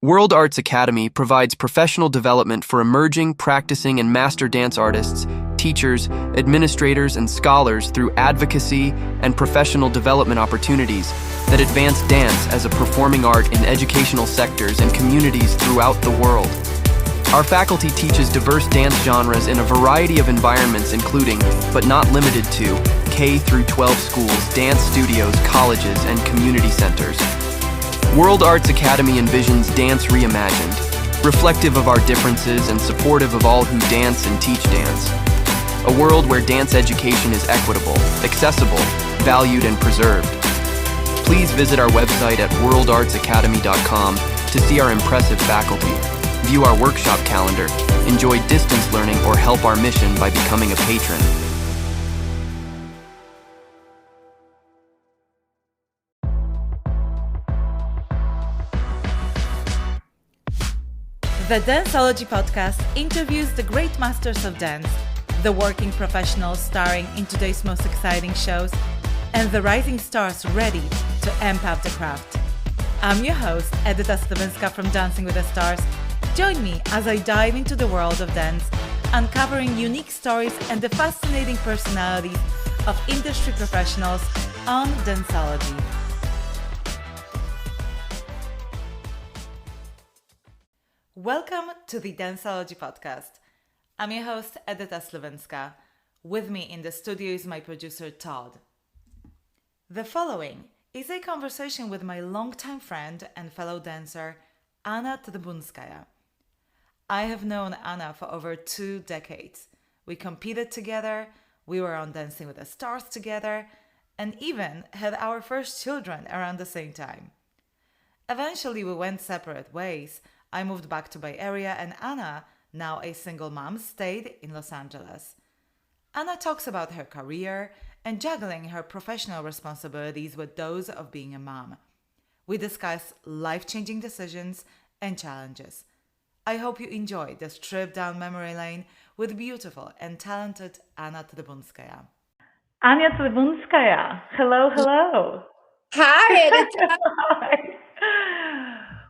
World Arts Academy provides professional development for emerging, practicing, and master dance artists, teachers, administrators, and scholars through advocacy and professional development opportunities that advance dance as a performing art in educational sectors and communities throughout the world. Our faculty teaches diverse dance genres in a variety of environments including, but not limited to, K through 12 schools, dance studios, colleges, and community centers. World Arts Academy envisions dance reimagined, reflective of our differences and supportive of all who dance and teach dance. A world where dance education is equitable, accessible, valued, and preserved. Please visit our website at worldartsacademy.com to see our impressive faculty, view our workshop calendar, enjoy distance learning, or help our mission by becoming a patron. The Danceology podcast interviews the great masters of dance, the working professionals starring in today's most exciting shows, and the rising stars ready to amp up the craft. I'm your host, Edyta Sliwinska from Dancing with the Stars. Join me as I dive into the world of dance, uncovering unique stories and the fascinating personalities of industry professionals on Danceology. Welcome to the Danceology podcast. I'm your host, Edyta Sliwinska. With me in the studio is my producer, Todd. The following is a conversation with my longtime friend and fellow dancer, Anna Trebunskaya. I have known Anna for over 2 decades. We competed together, we were on Dancing with the Stars together, and even had our first children around the same time. Eventually, we went separate ways. I moved back to Bay Area, and Anna, now a single mom, stayed in Los Angeles. Anna talks about her career and juggling her professional responsibilities with those of being a mom. We discuss life-changing decisions and challenges. I hope you enjoy this trip down memory lane with beautiful and talented Anna Trebunskaya. Anna Trebunskaya, hello. Hi, Edyta. Hi.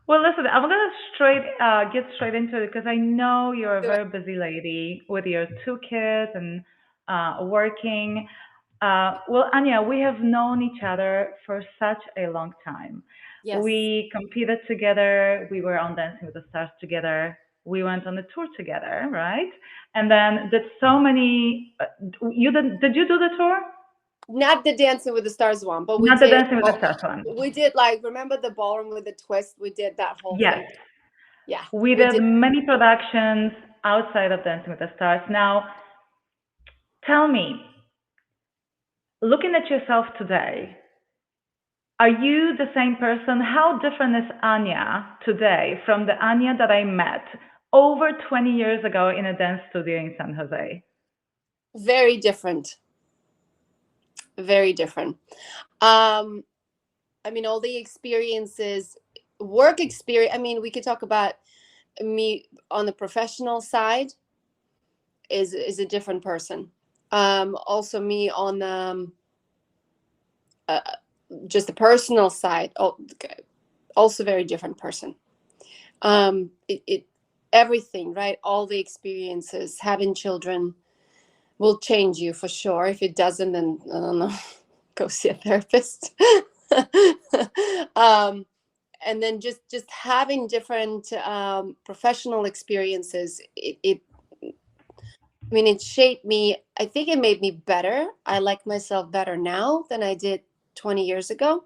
Well, listen, I'm going to get straight into it because I know you're a very busy lady with your 2 kids and working. Well, Anya, we have known each other for such a long time. Yes. We competed together. We were on Dancing with the Stars together. We went on a tour together, right? And then did so many. Did you do the tour? Not the Dancing with the Stars one, but we Not did. the Dancing with the Stars one. We did, remember the ballroom with the twist? We did that whole thing. Yeah. We did many productions outside of Dancing with the Stars. Now, tell me, looking at yourself today, are you the same person? How different is Anya today from the Anya that I met over 20 years ago in a dance studio in San Jose? Very different. Very different. All the experiences, work experience. We could talk about me on the professional side is a different person. Also me on just the personal side, also very different person. Everything, right? All the experiences, having children will change you for sure. If it doesn't, then I don't know, go see a therapist. And then just having different professional experiences, it shaped me. I think it made me better. I like myself better now than I did 20 years ago.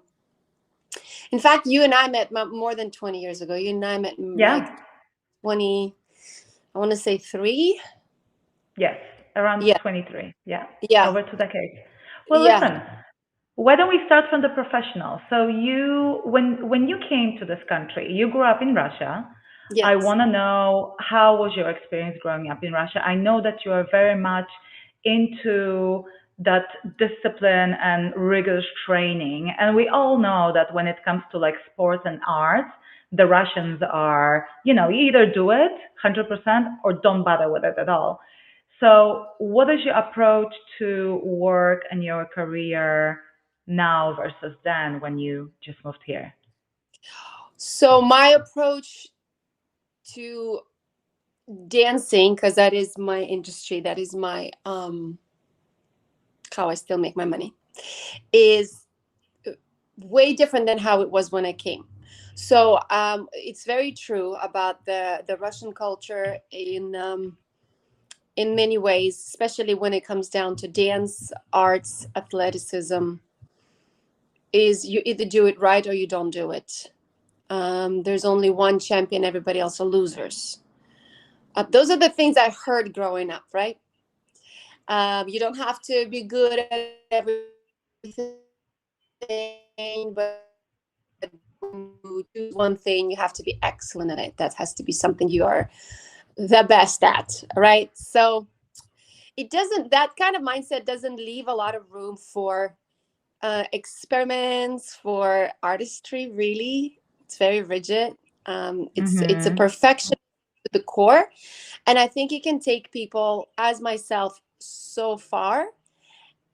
In fact, you and I met more than 20 years ago. You and I met 20, I want to say 3. Yes, around 23. Yeah, over 2 decades. Well, listen, why don't we start from the professional? So you, when you came to this country, you grew up in Russia. Yes. I want to know, how was your experience growing up in Russia? I know that you are very much into that discipline and rigorous training. And we all know that when it comes to sports and arts, the Russians are, you either do it 100% or don't bother with it at all. So what is your approach to work and your career now versus then when you just moved here? So my approach to dancing, because that is my industry, that is my how I still make my money, is way different than how it was when I came. So it's very true about the Russian culture in many ways, especially when it comes down to dance, arts, athleticism, is you either do it right or you don't do it. There's only one champion, everybody else are losers. Those are the things I heard growing up, right? You don't have to be good at everything, but to choose one thing, you have to be excellent at it. That has to be something you are the best at, right? So it doesn't, that kind of mindset doesn't leave a lot of room for experiments, for artistry, really. It's very rigid. It's a perfection to the core. And I think it can take people, as myself, so far.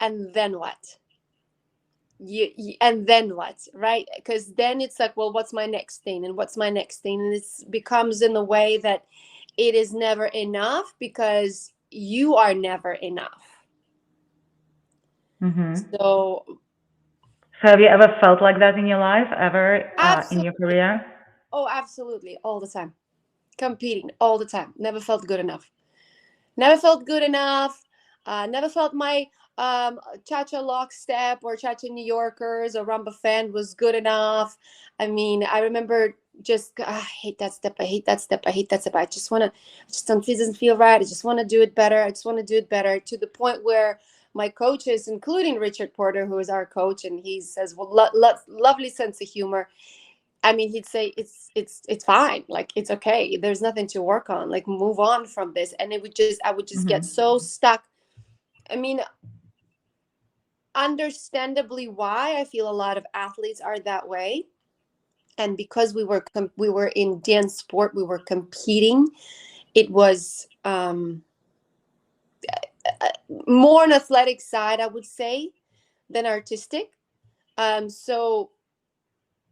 And then what? And then what, right? Because then it's like, well, what's my next thing? And what's my next thing? And it becomes in the way that it is never enough, because you are never enough. So have you ever felt like that in your life, ever in your career? Oh, absolutely. All the time. Competing all the time. Never felt good enough. Never felt good enough. Never felt my cha-cha lockstep or cha-cha New Yorkers or rumba fan was good enough. I mean, I remember just, I hate that step. I hate that step. I hate that step. I just doesn't feel right. I just want to do it better. I just want to do it better, to the point where my coaches, including Richard Porter, who is our coach, and he says, well, lovely sense of humor. I mean, he'd say it's fine, like it's okay. There's nothing to work on. Like, move on from this. And I would just get so stuck. I mean, understandably why I feel a lot of athletes are that way. And because we were in dance sport, we were competing. It was more an athletic side, I would say, than artistic. So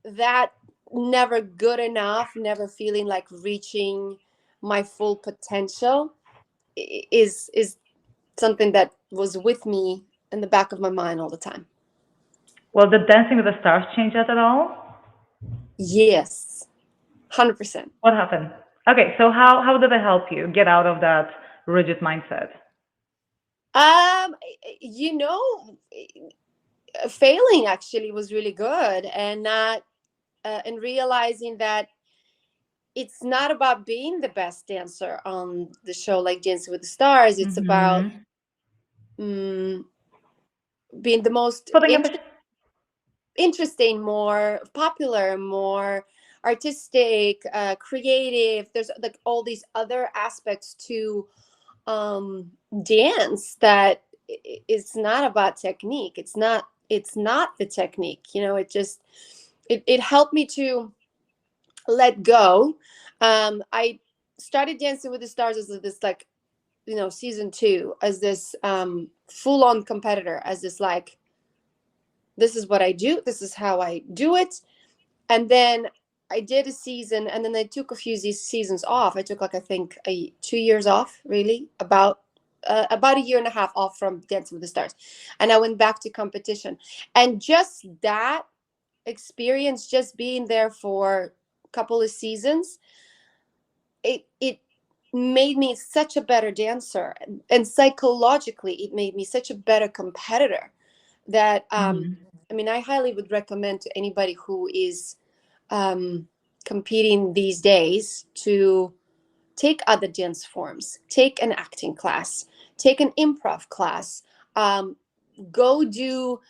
that never good enough, never feeling like reaching my full potential is something that was with me in the back of my mind all the time. Well, did Dancing with the Stars change that at all? Yes, 100%. What happened? Okay, so how did it help you get out of that rigid mindset? You know, failing actually was really good, and not and realizing that it's not about being the best dancer on the show like Dancing with the Stars. It's about being the most interesting, more popular, more artistic, creative. There's like all these other aspects to dance that it's not about technique. It's not the technique, you know. It helped me to let go. I started Dancing with the Stars as this, like, you know, season 2, as this full-on competitor, as this, like, this is what I do, this is how I do it. And then I did a season, and then I took a few seasons off. I took, like, I think 2 years off, really, about a year and a half off from Dancing with the Stars. And I went back to competition. And just that experience, just being there for a couple of seasons, it made me such a better dancer. And psychologically, it made me such a better competitor that, I mean, I highly would recommend to anybody who is competing these days to take other dance forms, take an acting class, take an improv class, go do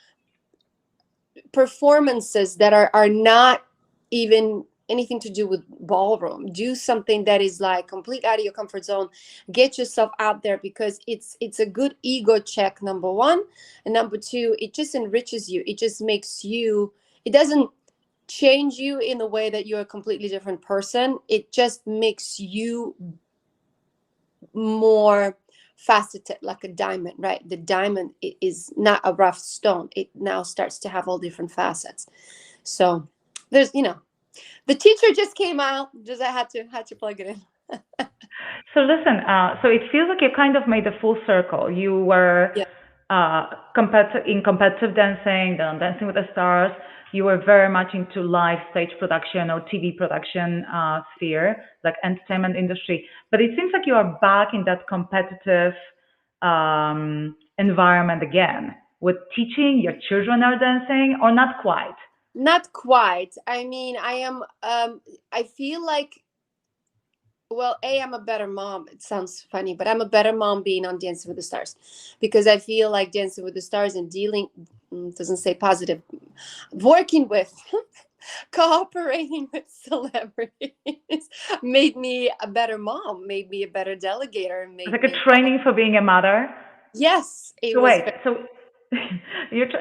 performances that are not even anything to do with ballroom. Do something that is like complete out of your comfort zone. Get yourself out there, because it's a good ego check, number one. And number two, it just enriches you. It just makes you, it doesn't change you in the way that you're a completely different person. It just makes you more faceted, like a diamond, right? The diamond is not a rough stone. It now starts to have all different facets. So there's, you know, The teacher just came out. Just I had to plug it in. So listen, so it feels like you kind of made a full circle. You were Yeah. in competitive dancing, then on Dancing with the Stars. You were very much into live stage production or TV production sphere, like entertainment industry. But it seems like you are back in that competitive environment again with teaching. Your children are dancing, or not quite? Not quite. I mean, I am. I feel like, well, I'm a better mom. It sounds funny, but I'm a better mom being on Dancing with the Stars, because I feel like Dancing with the Stars and dealing, doesn't say positive, working with, cooperating with celebrities made me a better mom, made me a better delegator, It's made like a me, training for being a mother. yes, it So was wait, very, so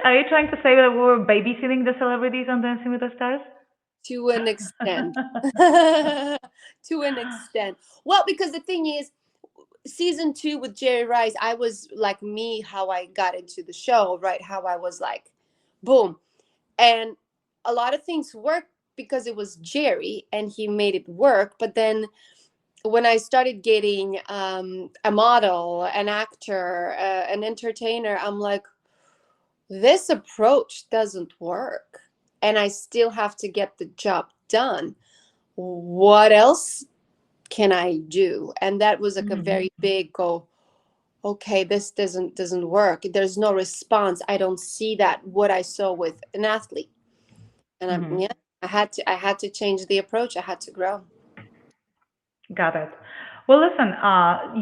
are you trying to say that we were babysitting the celebrities on Dancing with the Stars? to an extent. To an extent. Well, because the thing is, season 2 with Jerry Rice, I was like me, how I got into the show, right? How I was like, boom. And a lot of things worked because it was Jerry and he made it work. But then when I started getting a model, an actor, an entertainer, I'm like, this approach doesn't work. And I still have to get the job done. What else can I do? And that was like a Mhm. very big go, okay, this doesn't work. There's no response. I don't see that what I saw with an athlete. And I'm, Mhm. yeah, I had to change the approach. I had to grow. Got it. Well, listen,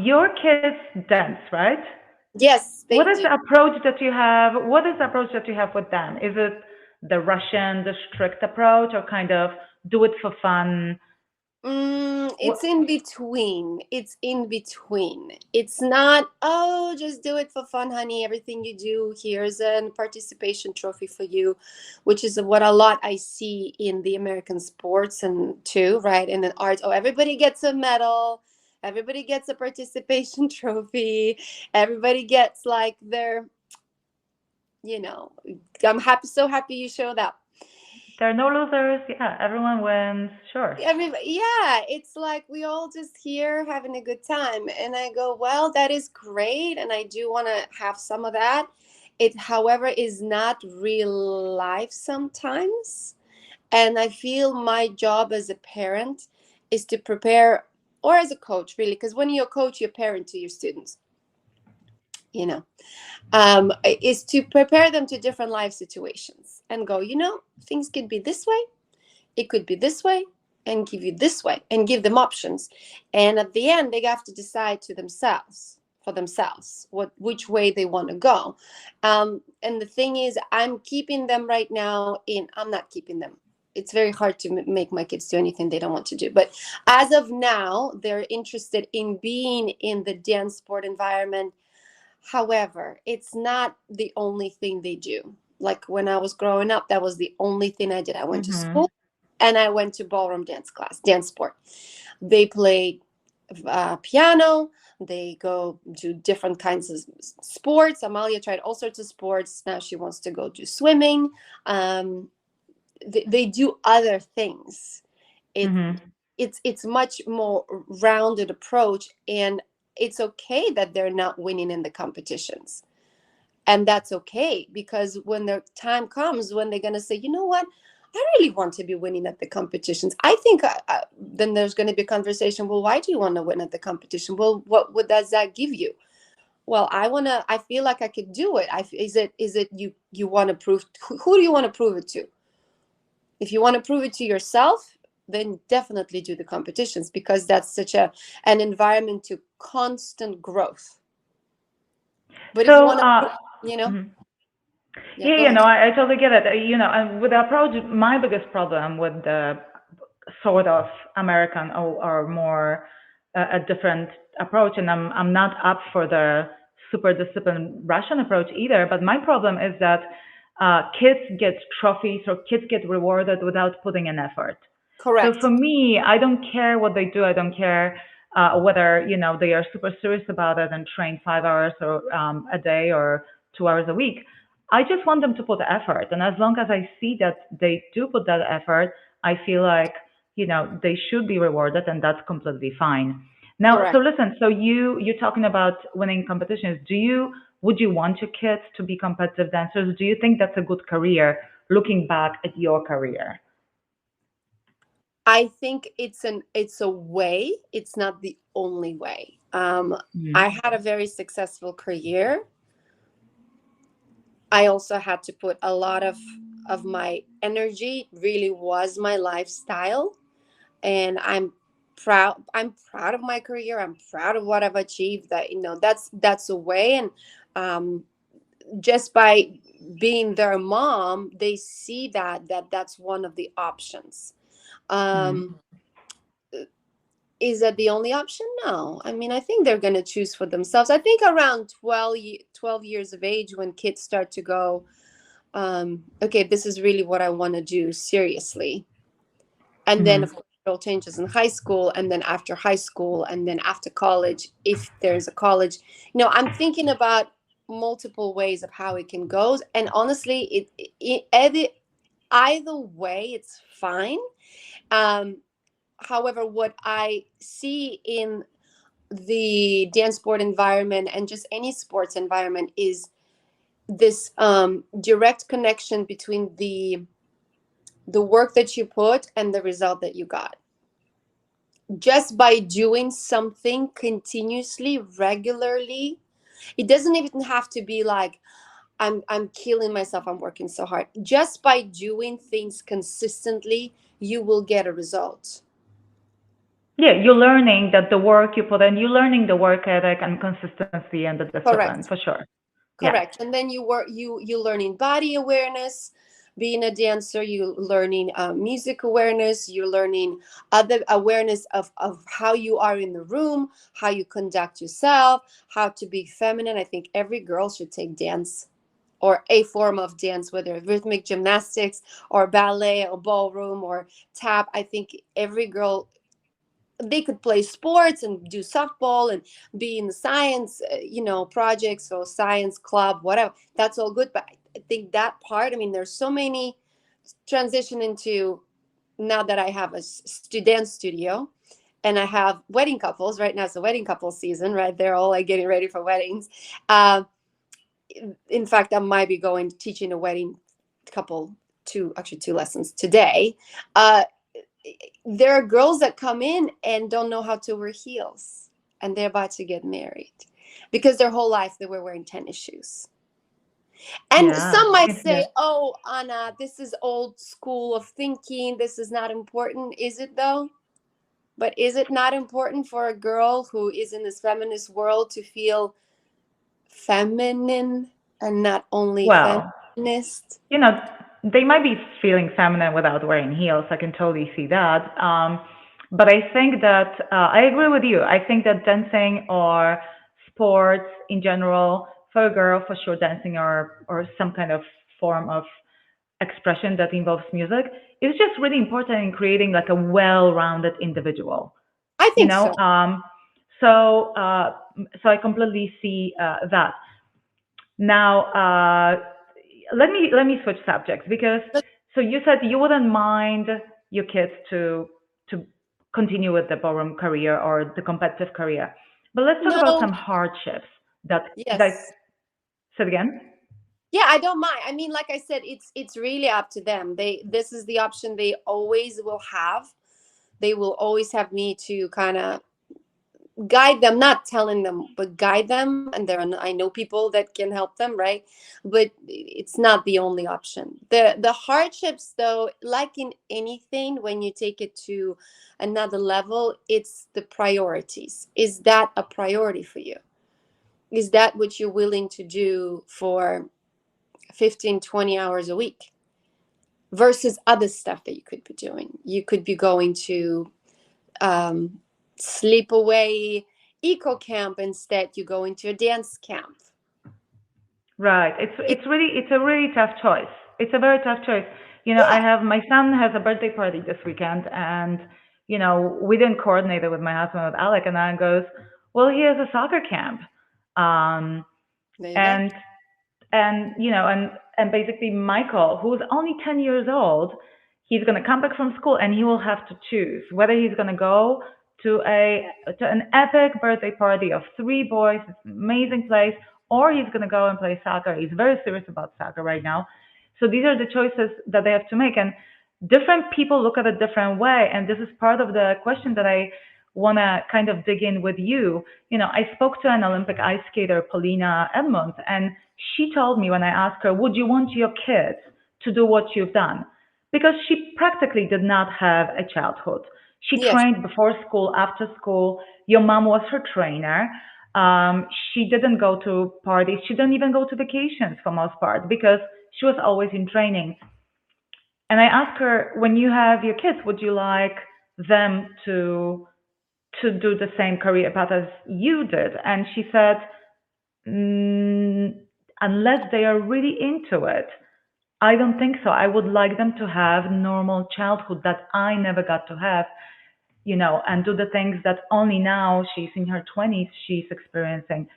your kids dance, right? Yes, What they is do. the approach that you have? What is the approach that you have with them? Is it the Russian, the strict approach, or kind of do it for fun? It's What, in between. It's in between. It's not, oh, just do it for fun, honey. Everything you do, here's a participation trophy for you, which is what a lot I see in the American sports and too, right? And in arts. Oh, everybody gets a medal. Everybody gets a participation trophy. Everybody gets like their, you know, I'm happy, so happy you showed up. there are no losers. Yeah, everyone wins. Sure. Everybody, yeah, it's like we all just here having a good time. And I go, well, that is great. And I do want to have some of that. It, however, is not real life sometimes. And I feel my job as a parent is to prepare, or as a coach, really, because when you're a coach, you're a parent to your students, you know, is to prepare them to different life situations and go, things could be this way, it could be this way, and give you this way, and give them options. And at the end, they have to decide to themselves, for themselves, which way they want to go. And the thing is, I'm keeping them right now in, I'm not keeping them. It's very hard to make my kids do anything they don't want to do. But as of now, they're interested in being in the dance sport environment. However, it's not the only thing they do. Like when I was growing up, that was the only thing I did. I went to Mhm. school and I went to ballroom dance class, dance sport. They play piano. They go do different kinds of sports. Amalia tried all sorts of sports. Now she wants to go do swimming. Um, they do other things. It Mhm. it's much more rounded approach, and it's okay that they're not winning in the competitions, and that's okay, because when the time comes when they're going to say, you know what, I really want to be winning at the competitions, I think then there's going to be a conversation, well, why do you want to win at the competition? Well, what does that give you? Well, I feel like I could do it. Is it you want to prove, who do you want to prove it to? If you want to prove it to yourself, then definitely do the competitions, because that's such an environment to constant growth. But if you So, want to, mhm. yeah, Yeah, go yeah, ahead. no, I totally get it. And with the approach, my biggest problem with the sort of American or more a different approach, and I'm not up for the super disciplined Russian approach either. But my problem is that kids get trophies or kids get rewarded without putting in effort. So for Correct. me, I don't care what they do. I don't care whether they are super serious about it and train 5 hours or a day or 2 hours a week. I just want them to put effort, and as long as I see that they do put that effort, I feel like, they should be rewarded, and that's completely fine. Now, so Correct. listen, so you're talking about winning competitions. Would you want your kids to be competitive dancers? Do you think that's a good career looking back at your career? I think it's a way. It's not the only way. I had a very successful career. I also had to put a lot of my energy. It really was my lifestyle, and I'm proud of my career. I'm proud of what I've achieved. That that's a way, and um, just by being their mom, they see that's one of the options. Mm. Um, is that the only option? No. I mean, I think they're going to choose for themselves. I think around 12 years of age, when kids start to go, okay, this is really what I want to do seriously. And then, of Mm. course, it all changes in high school, and then after high school, and then after college, if there's a college. I'm thinking about multiple ways of how it can go. And honestly, either way, it's fine. Um, However, what I see in the dance sport environment and just any sports environment is this direct connection between the work that you put and the result that you got. Just by doing something continuously, regularly, it doesn't even have to be like I'm killing myself, I'm working so hard. Just by doing things consistently, you will get a result. Yeah, you're learning that the work you put in, you're learning the work ethic and consistency and the discipline for Correct. sure. Yeah. Correct. And then you learning body awareness. Being a dancer, you learning music awareness. You're learning other awareness of how you are in the room, how you conduct yourself, how to be feminine. I think every girl should take dance or a form of dance, whether rhythmic gymnastics or ballet or ballroom or tap. I think every girl, they could play sports and do softball and be in the science projects or science club, whatever. That's all good, but I think that part, I mean, there's so many transition into, now that I have a dance studio and I have wedding couples. Right now it's the wedding couple season, right? They're all like getting ready for weddings. In fact, I might be going teaching a wedding couple two lessons today. There are girls that come in and don't know how to wear heels, and they're about to get married because their whole life they were wearing tennis shoes. And Yeah. some might Yeah. say, oh, Anna, this is old school of thinking, this is not important. Is it though? But is it not important for a girl who is in this feminist world to feel feminine and not only Well, feminist? you know, they might be feeling feminine without wearing heels. I can totally see that. But I think that I agree with you. I think that dancing or sports in general, for a girl, for sure, dancing or some kind of form of expression that involves music is just really important in creating like a well-rounded individual. I You think know, so. so I completely see that. Now, let me switch subjects because so you said you wouldn't mind your kids to continue with the ballroom career or the competitive career, but let's talk about No, some hardships that yes. said again. Yeah, I don't mind. I mean, like I said, it's really up to them. This is the option they always will have. They will always have me to kind of guide them, not telling them, but guide them. And I know people that can help them, right? But it's not the only option. The hardships, though, like in anything, when you take it to another level, it's the priorities. Is that a priority for you? Is that what you're willing to do for 15, 20 hours a week versus other stuff that you could be doing? You could be going to sleepaway eco camp instead. You go into a dance camp. Right. It, It's a really tough choice. It's a very tough choice. I yeah, have my son has a birthday party this weekend, and we didn't coordinate it with my husband with Alec, and I goes, well, he has a soccer camp, um, there you go. and and basically Michael, who's only 10 years old, he's going to come back from school and he will have to choose whether he's going to go to an epic birthday party of 3 boys, it's an amazing place, or he's going to go and play soccer. He's very serious about soccer right now. So these are the choices that they have to make, and different people look at it a different way. And this is part of the question that I want to kind of dig in with you. I spoke to an Olympic ice skater, Paulina Edmonds, and she told me when I asked her, would you want your kids to do what you've done? Because she practically did not have a childhood. She Yes. trained before school, after school. Your mom was her trainer. She didn't go to parties. She didn't even go to vacations for most part because she was always in training. And I asked her, when you have your kids, would you like them to do the same career path as you did? And she said, unless they are really into it, I don't think so. I would like them to have normal childhood that I never got to have, and do the things that only now she's in her 20s, she's experiencing.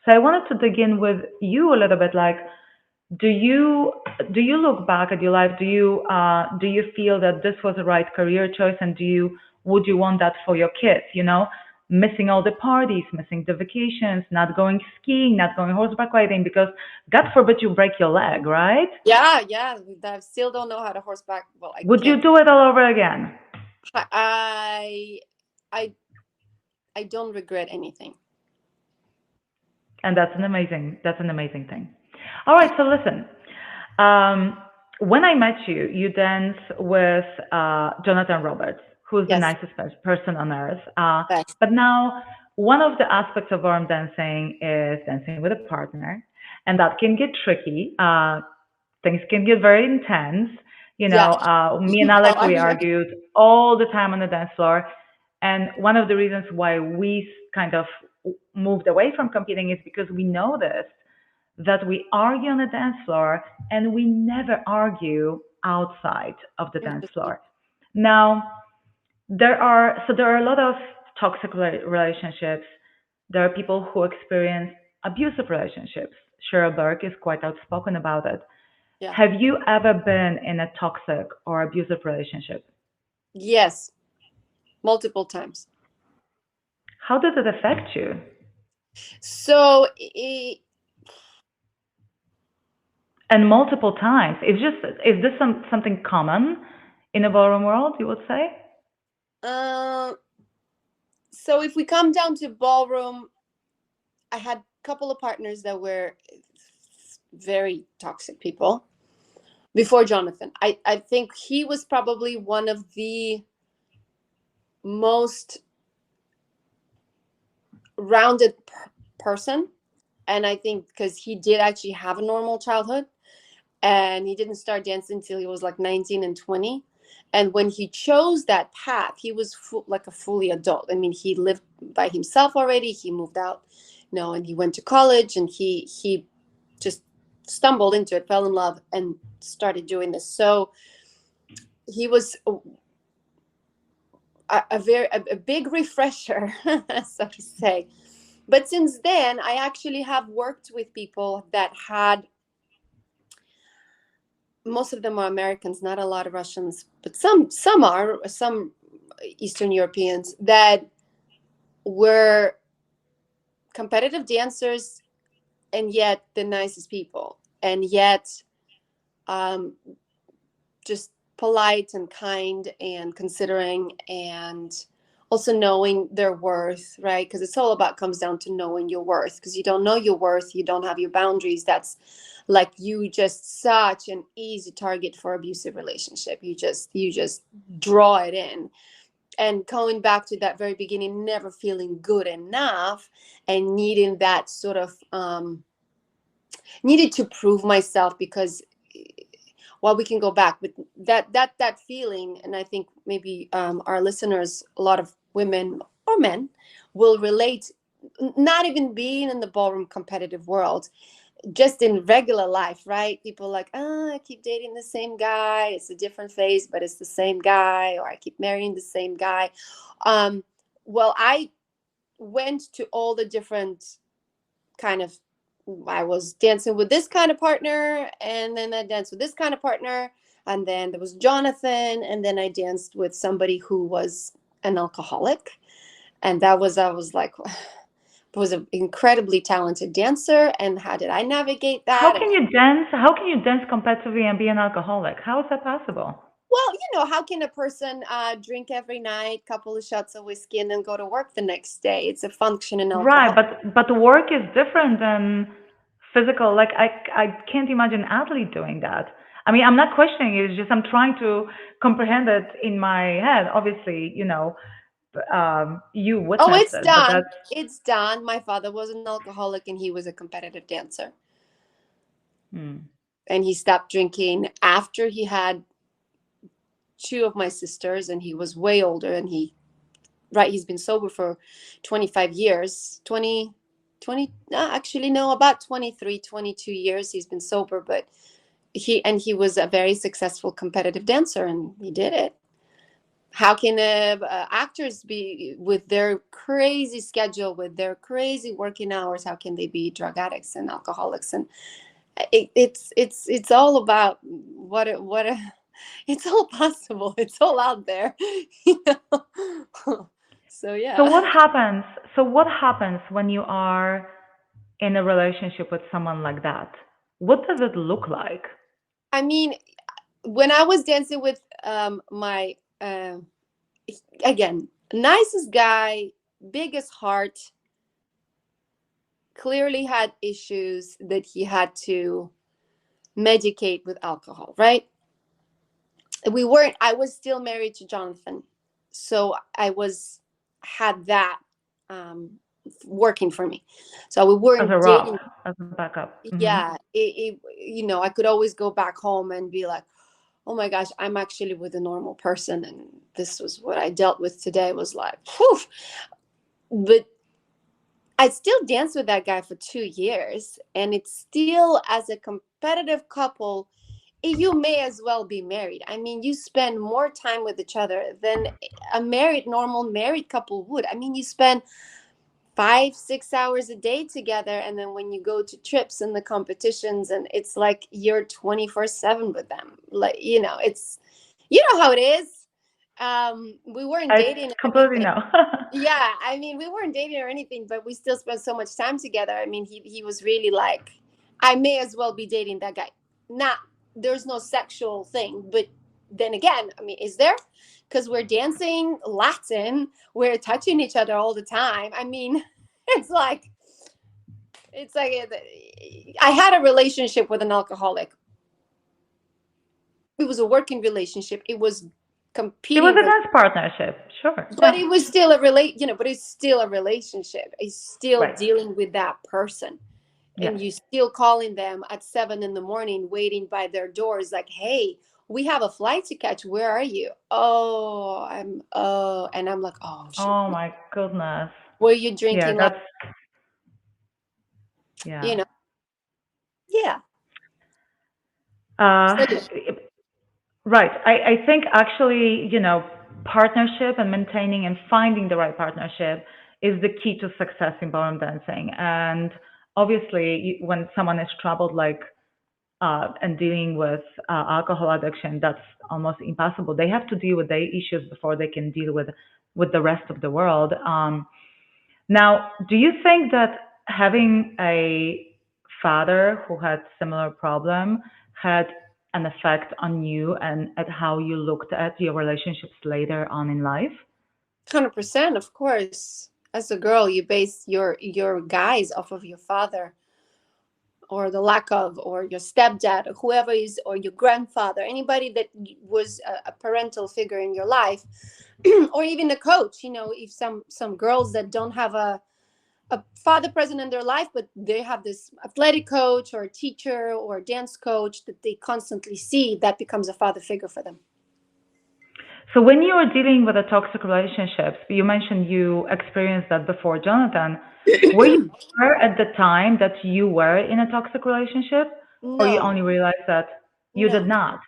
So I wanted to dig in with you a little bit, like, do you look back at your life? Do you feel that this was the right career choice, and would you want that for your kids? Missing all the parties, missing the vacations, not going skiing, not going horseback riding, because God forbid you break your leg, right? Yeah. I still don't know how to horseback. Well, would you do it all over again? I don't regret anything. And that's an amazing thing. All right, so listen. When I met you, you danced with Jonathan Roberts, who's the nicest person on earth. But now, one of the aspects of ballroom dancing is dancing with a partner, and that can get tricky. Things can get very intense. Me and Alex, we argued all the time on the dance floor. And one of the reasons why we kind of moved away from competing is because we noticed that we argue on the dance floor and we never argue outside of the dance floor. Now, there are a lot of toxic relationships. There are people who experience abusive relationships. Cheryl Burke is quite outspoken about it. Yeah. Have you ever been in a toxic or abusive relationship? Yes, multiple times. How did it affect you? So, and multiple times. Is this something common in the ballroom world, you would say? So if we come down to ballroom, I had a couple of partners that were very toxic people before Jonathan. I think he was probably one of the most rounded person. And I think because he did actually have a normal childhood, and he didn't start dancing until he was like 19 and 20. And when he chose that path, he was like a fully adult. I mean, he lived by himself already. He moved out, and he went to college, and he just stumbled into it, fell in love, and started doing this. So he was a big refresher, so to say. But since then, I actually have worked with people that had, most of them are Americans, not a lot of Russians, but some Eastern Europeans that were competitive dancers and yet the nicest people, and yet just polite and kind and considering, and also knowing their worth, right? Because it's all about, comes down to knowing your worth. Because you don't know your worth, you don't have your boundaries. That's like, you just such an easy target for abusive relationship. You just draw it in. And going back to that very beginning, never feeling good enough and needing that sort of needed to prove myself, because we can go back, but that feeling, and I think maybe our listeners, a lot of women or men, will relate, not even being in the ballroom competitive world, just in regular life, right? People like, I keep dating the same guy. It's a different face, but it's the same guy. Or I keep marrying the same guy. Well, I went to all the different kind of, I was dancing with this kind of partner, and then I danced with this kind of partner. And then there was Jonathan, and then I danced with somebody who was an alcoholic. And I was like, was an incredibly talented dancer. And how did I navigate that? How can you dance? How can you dance competitively and be an alcoholic? How is that possible? Well, how can a person drink every night, couple of shots of whiskey, and then go to work the next day? It's a function in alcohol. Right, but work is different than physical. Like I can't imagine an athlete doing that. I mean, I'm not questioning it. It's just I'm trying to comprehend it in my head. Obviously, you Oh, witnessed it's it, but done. that's It's done. My father was an alcoholic, and he was a competitive dancer. And he stopped drinking after he had two of my sisters, and he was way older, and he's been sober for 25 years, actually no, about 23, 22 years he's been sober. But he was a very successful competitive dancer, and he did it. How can actors be, with their crazy schedule, with their crazy working hours, how can they be drug addicts and alcoholics? And it's all about it's all possible. It's all out there. So yeah. So what happens? So what happens when you are in a relationship with someone like that? What does it look like? I mean, when I was dancing with my again, nicest guy, biggest heart, clearly had issues that he had to medicate with alcohol, right? I was still married to Jonathan, so I had that working for me. So we As weren't a dating. rock, as a backup. Yeah, I could always go back home and be like, oh my gosh, I'm actually with a normal person, and this was what I dealt with today. Was like, whew. But I still danced with that guy for 2 years, and it's still, as a competitive couple, you may as well be married. I mean, you spend more time with each other than a normal married couple would. I mean, you spend 5-6 hours a day together, and then when you go to trips and the competitions, and it's like you're 24/7 with them. Like, it's, how it is. We weren't dating or Completely anything. no. Yeah, I mean, we weren't dating or anything, but we still spent so much time together. I mean, he was really like, I may as well be dating that guy. Not, there's no sexual thing, but then again, I mean, is there? Because we're dancing Latin, we're touching each other all the time. I mean, it's like I had a relationship with an alcoholic. It was a working relationship. It was competing. It was a dance partnership, sure. But it was still but it's still a relationship. It's still Right. dealing with that person. And you still calling them at 7 a.m, waiting by their doors, like, hey, we have a flight to catch. Where are you? And I'm like, oh shit. Oh my goodness. Were you drinking? Yeah, that's yeah. Yeah. Right. I think actually, partnership and maintaining and finding the right partnership is the key to success in ballroom dancing. And obviously, when someone is troubled and dealing with alcohol addiction, that's almost impossible. They have to deal with their issues before they can deal with the rest of the world. Now, do you think that having a father who had similar problem had an effect on you and at how you looked at your relationships later on in life? 100%, of course. As a girl, you base your guys off of your father, or the lack of, or your stepdad, or whoever is, or your grandfather, anybody that was a parental figure in your life, or even a coach. If some girls that don't have a father present in their life, but they have this athletic coach or a teacher or a dance coach that they constantly see, that becomes a father figure for them. So when you were dealing with the toxic relationships, you mentioned you experienced that before Jonathan. Were you aware at the time that you were in a toxic relationship? No. Or you only realized that you did not?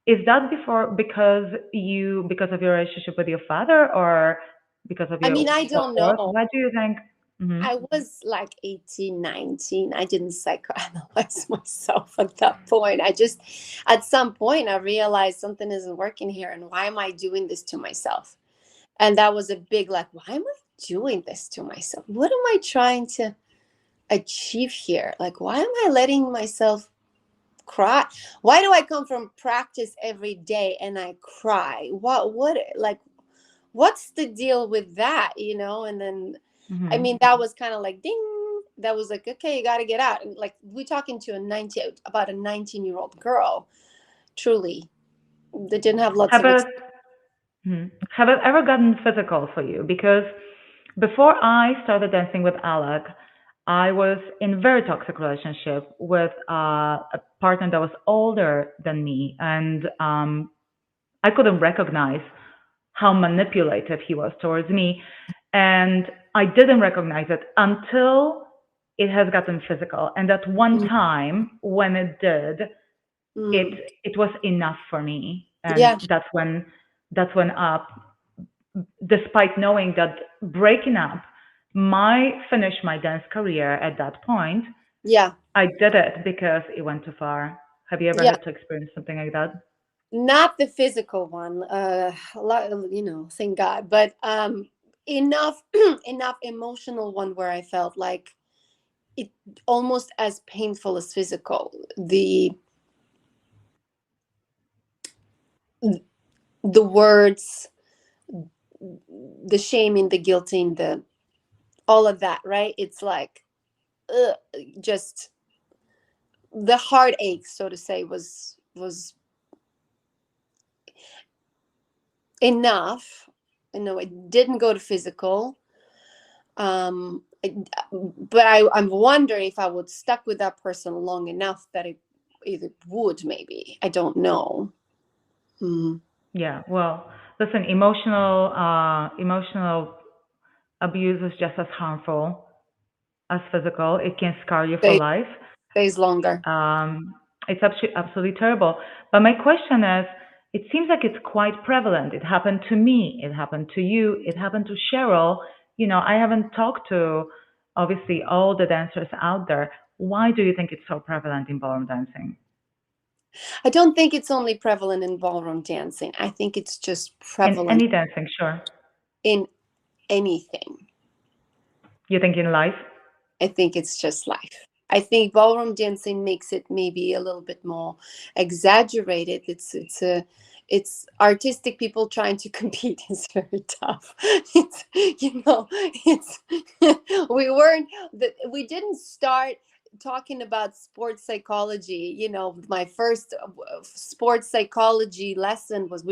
Is that because of your relationship with your father, or because of your I mean, I don't know. Why do you think? I was like 18, 19. I didn't psychoanalyze myself at that point. At some point, I realized something isn't working here. And why am I doing this to myself? And that was a big, like, why am I doing this to myself? What am I trying to achieve here? Like, why am I letting myself cry? Why do I come from practice every day and I cry? What's the deal with that? And then, I mean, that was kind of like, ding, that was like, okay, you got to get out. And like, we're talking to about a 19-year-old girl, truly, that didn't have lots of Have it ever gotten physical for you? Because before I started dancing with Alec, I was in a very toxic relationship with a partner that was older than me, and I couldn't recognize how manipulative he was towards me, and I didn't recognize it until it has gotten physical. And at one time, when it did, it was enough for me, and Yeah. that's when despite knowing that breaking up might finish my dance career at that point, Yeah. I did it because it went too far. Have you ever Yeah. had to experience something like that? Not the physical one, a lot, thank God, but enough enough emotional one where I felt like it almost as painful as physical. The words, the shaming, the guilting, the all of that, right? It's like just the heartache, so to say, was enough. It didn't go to physical. But I'm wondering if I would stuck with that person long enough that it would, maybe. I don't know. Yeah, well, listen, emotional abuse is just as harmful as physical. It can scar you for life. Stays longer. It's absolutely terrible. But my question is, it seems like it's quite prevalent. It happened to me. It happened to you. It happened to Cheryl. I haven't talked to, obviously, all the dancers out there. Why do you think it's so prevalent in ballroom dancing? I don't think it's only prevalent in ballroom dancing. I think it's just prevalent in any dancing, sure. In anything. You think in life? I think it's just life. I think ballroom dancing makes it maybe a little bit more exaggerated. It's artistic people trying to compete is very tough. We didn't start talking about sports psychology. My first sports psychology lesson was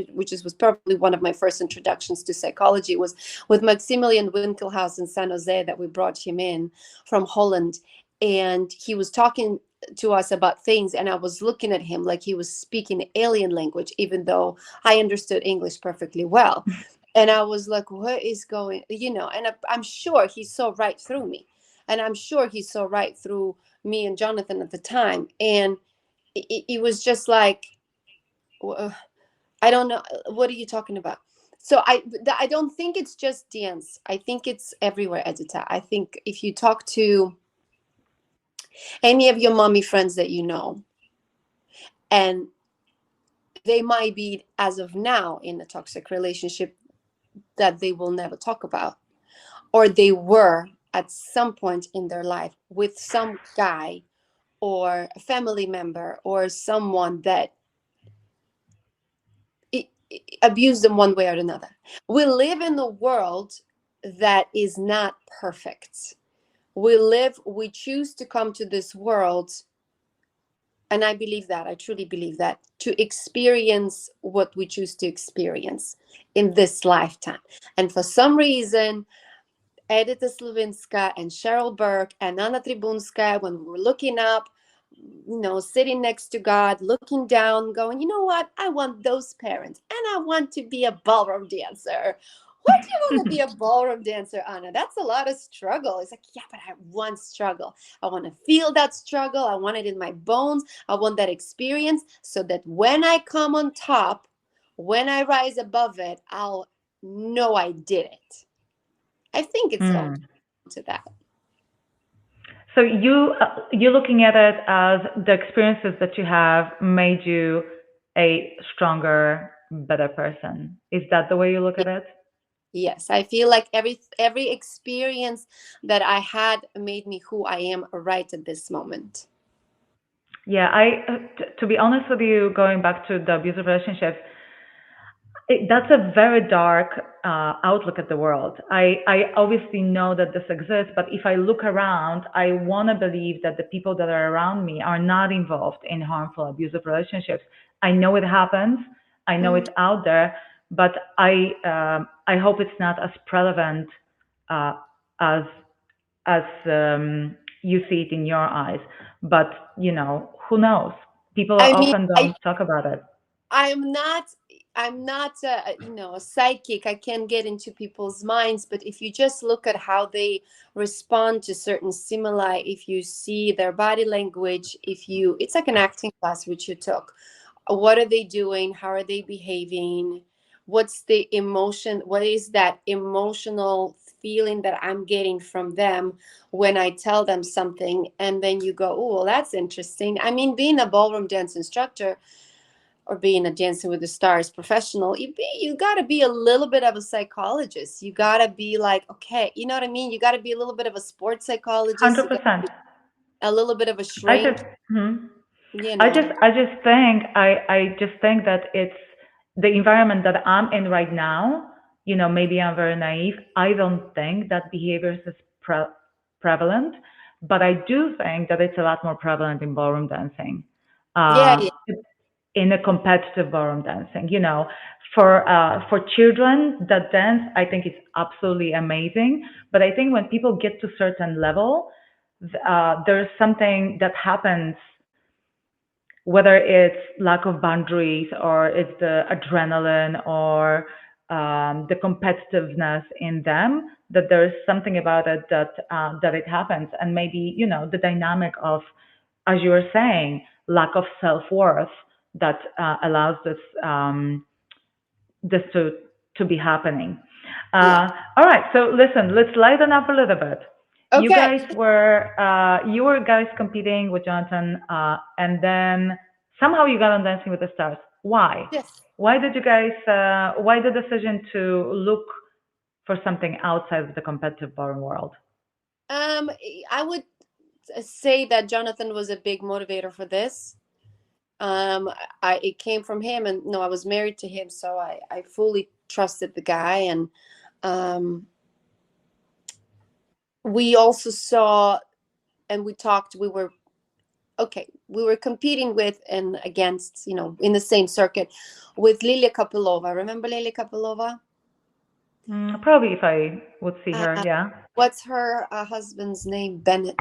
probably one of my first introductions to psychology, was with Maximilian Winkelhaus in San Jose, that we brought him in from Holland. And he was talking to us about things, and I was looking at him like he was speaking alien language, even though I understood English perfectly well. And I was like, what is going, and I'm sure he saw right through me. And I'm sure he saw right through me and Jonathan at the time. And it was just like, I don't know, what are you talking about? So I don't think it's just dance. I think it's everywhere, Edyta. I think if you talk to any of your mommy friends that you know, and they might be, as of now, in a toxic relationship that they will never talk about, or they were at some point in their life with some guy or a family member or someone that abused them one way or another. We live in a world that is not perfect. We choose to come to this world, and I believe that, I truly believe that, to experience what we choose to experience in this lifetime. And for some reason, Edyta Sliwinska and Cheryl Burke and Anna Trebunskaya, when we were looking up, sitting next to God, looking down, going, you know what? I want those parents, and I want to be a ballroom dancer. What do you want to be a ballroom dancer, Anna? That's a lot of struggle. It's like, yeah, but I want struggle. I want to feel that struggle. I want it in my bones. I want that experience, so that when I come on top, when I rise above it, I'll know I did it. I think it's all to that. So you looking at it as the experiences that you have made you a stronger, better person. Is that the way you look at it? Yes, I feel like every experience that I had made me who I am right at this moment. Yeah, to be honest with you, going back to the abusive relationship, that's a very dark outlook at the world. I obviously know that this exists, but if I look around, I want to believe that the people that are around me are not involved in harmful, abusive relationships. I know it happens. I know Mm. it's out there, but I hope it's not as prevalent uh, as you see it in your eyes. But who knows? People I mean, often don't talk about it. I'm not a psychic. I can't get into people's minds, but if you just look at how they respond to certain stimuli, if you see their body language, it's like an acting class which you took. What are they doing? How are they behaving? What's the emotion? What is that emotional feeling that I'm getting from them when I tell them something? And then you go, oh, well, that's interesting. I mean, being a ballroom dance instructor or being a Dancing with the Stars professional, you got to be a little bit of a psychologist. You got to be like, okay, you know what I mean? You got to be a little bit of a sports psychologist. You got to 100%. be a little bit of a I shrink, just, mhm. you know. I just think that it's the environment that I'm in right now. Maybe I'm very naive. I don't think that behaviors is prevalent, but I do think that it's a lot more prevalent in ballroom dancing. Yeah, Um, yeah, in a competitive ballroom dancing, for children that dance, I think it's absolutely amazing. But I think when people get to certain level, there's something that happens, whether it's lack of boundaries or it's the adrenaline or the competitiveness in them, that there's something about it that it happens. And maybe the dynamic of, as you were saying, lack of self-worth that allows this to be happening. yeah. All right, so listen, let's lighten up a little bit. Okay. You were guys competing with Jonathan, and then somehow you got on Dancing with the Stars. Why? Yes. Why did you guys? Why the decision to look for something outside of the competitive ballroom world? I would say that Jonathan was a big motivator for this. It came from him, and no, I was married to him, so I fully trusted the guy, and um, we also saw and we talked. We were competing with and against, in the same circuit with Lilia Kapilova. Remember Lilia Kapilova? Probably if I would see her, Uh, yeah. what's her husband's name? Bennett.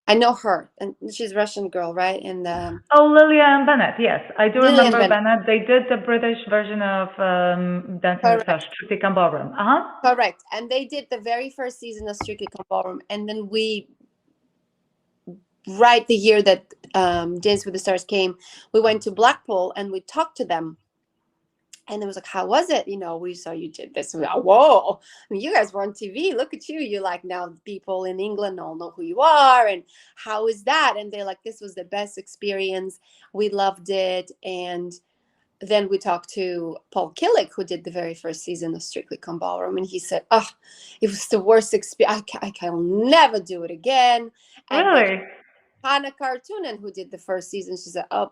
I know her, and she's a Russian girl, right? And Oh, Lillian Bennett, yes. I do Lillian remember Bennett. Bennett. They did the British version of Dancing with the Stars, Correct. Strictly Come Ballroom. Uh-huh. Correct. And they did the very first season of Strictly Come Ballroom, and then right the year that Dance with the Stars came, we went to Blackpool and we talked to them. And it was like, how was it? We saw you did this. And we, oh, whoa. I mean, you guys were on TV. Look at you. You're like, now people in England all know who you are. And how is that? And they're like, this was the best experience. We loved it. And then we talked to Paul Killick, who did the very first season of Strictly Come Ballroom. And he said, oh, it was the worst experience. I can never do it again. And then Really? Hannah Cartoonen, who did the first season, she said, oh,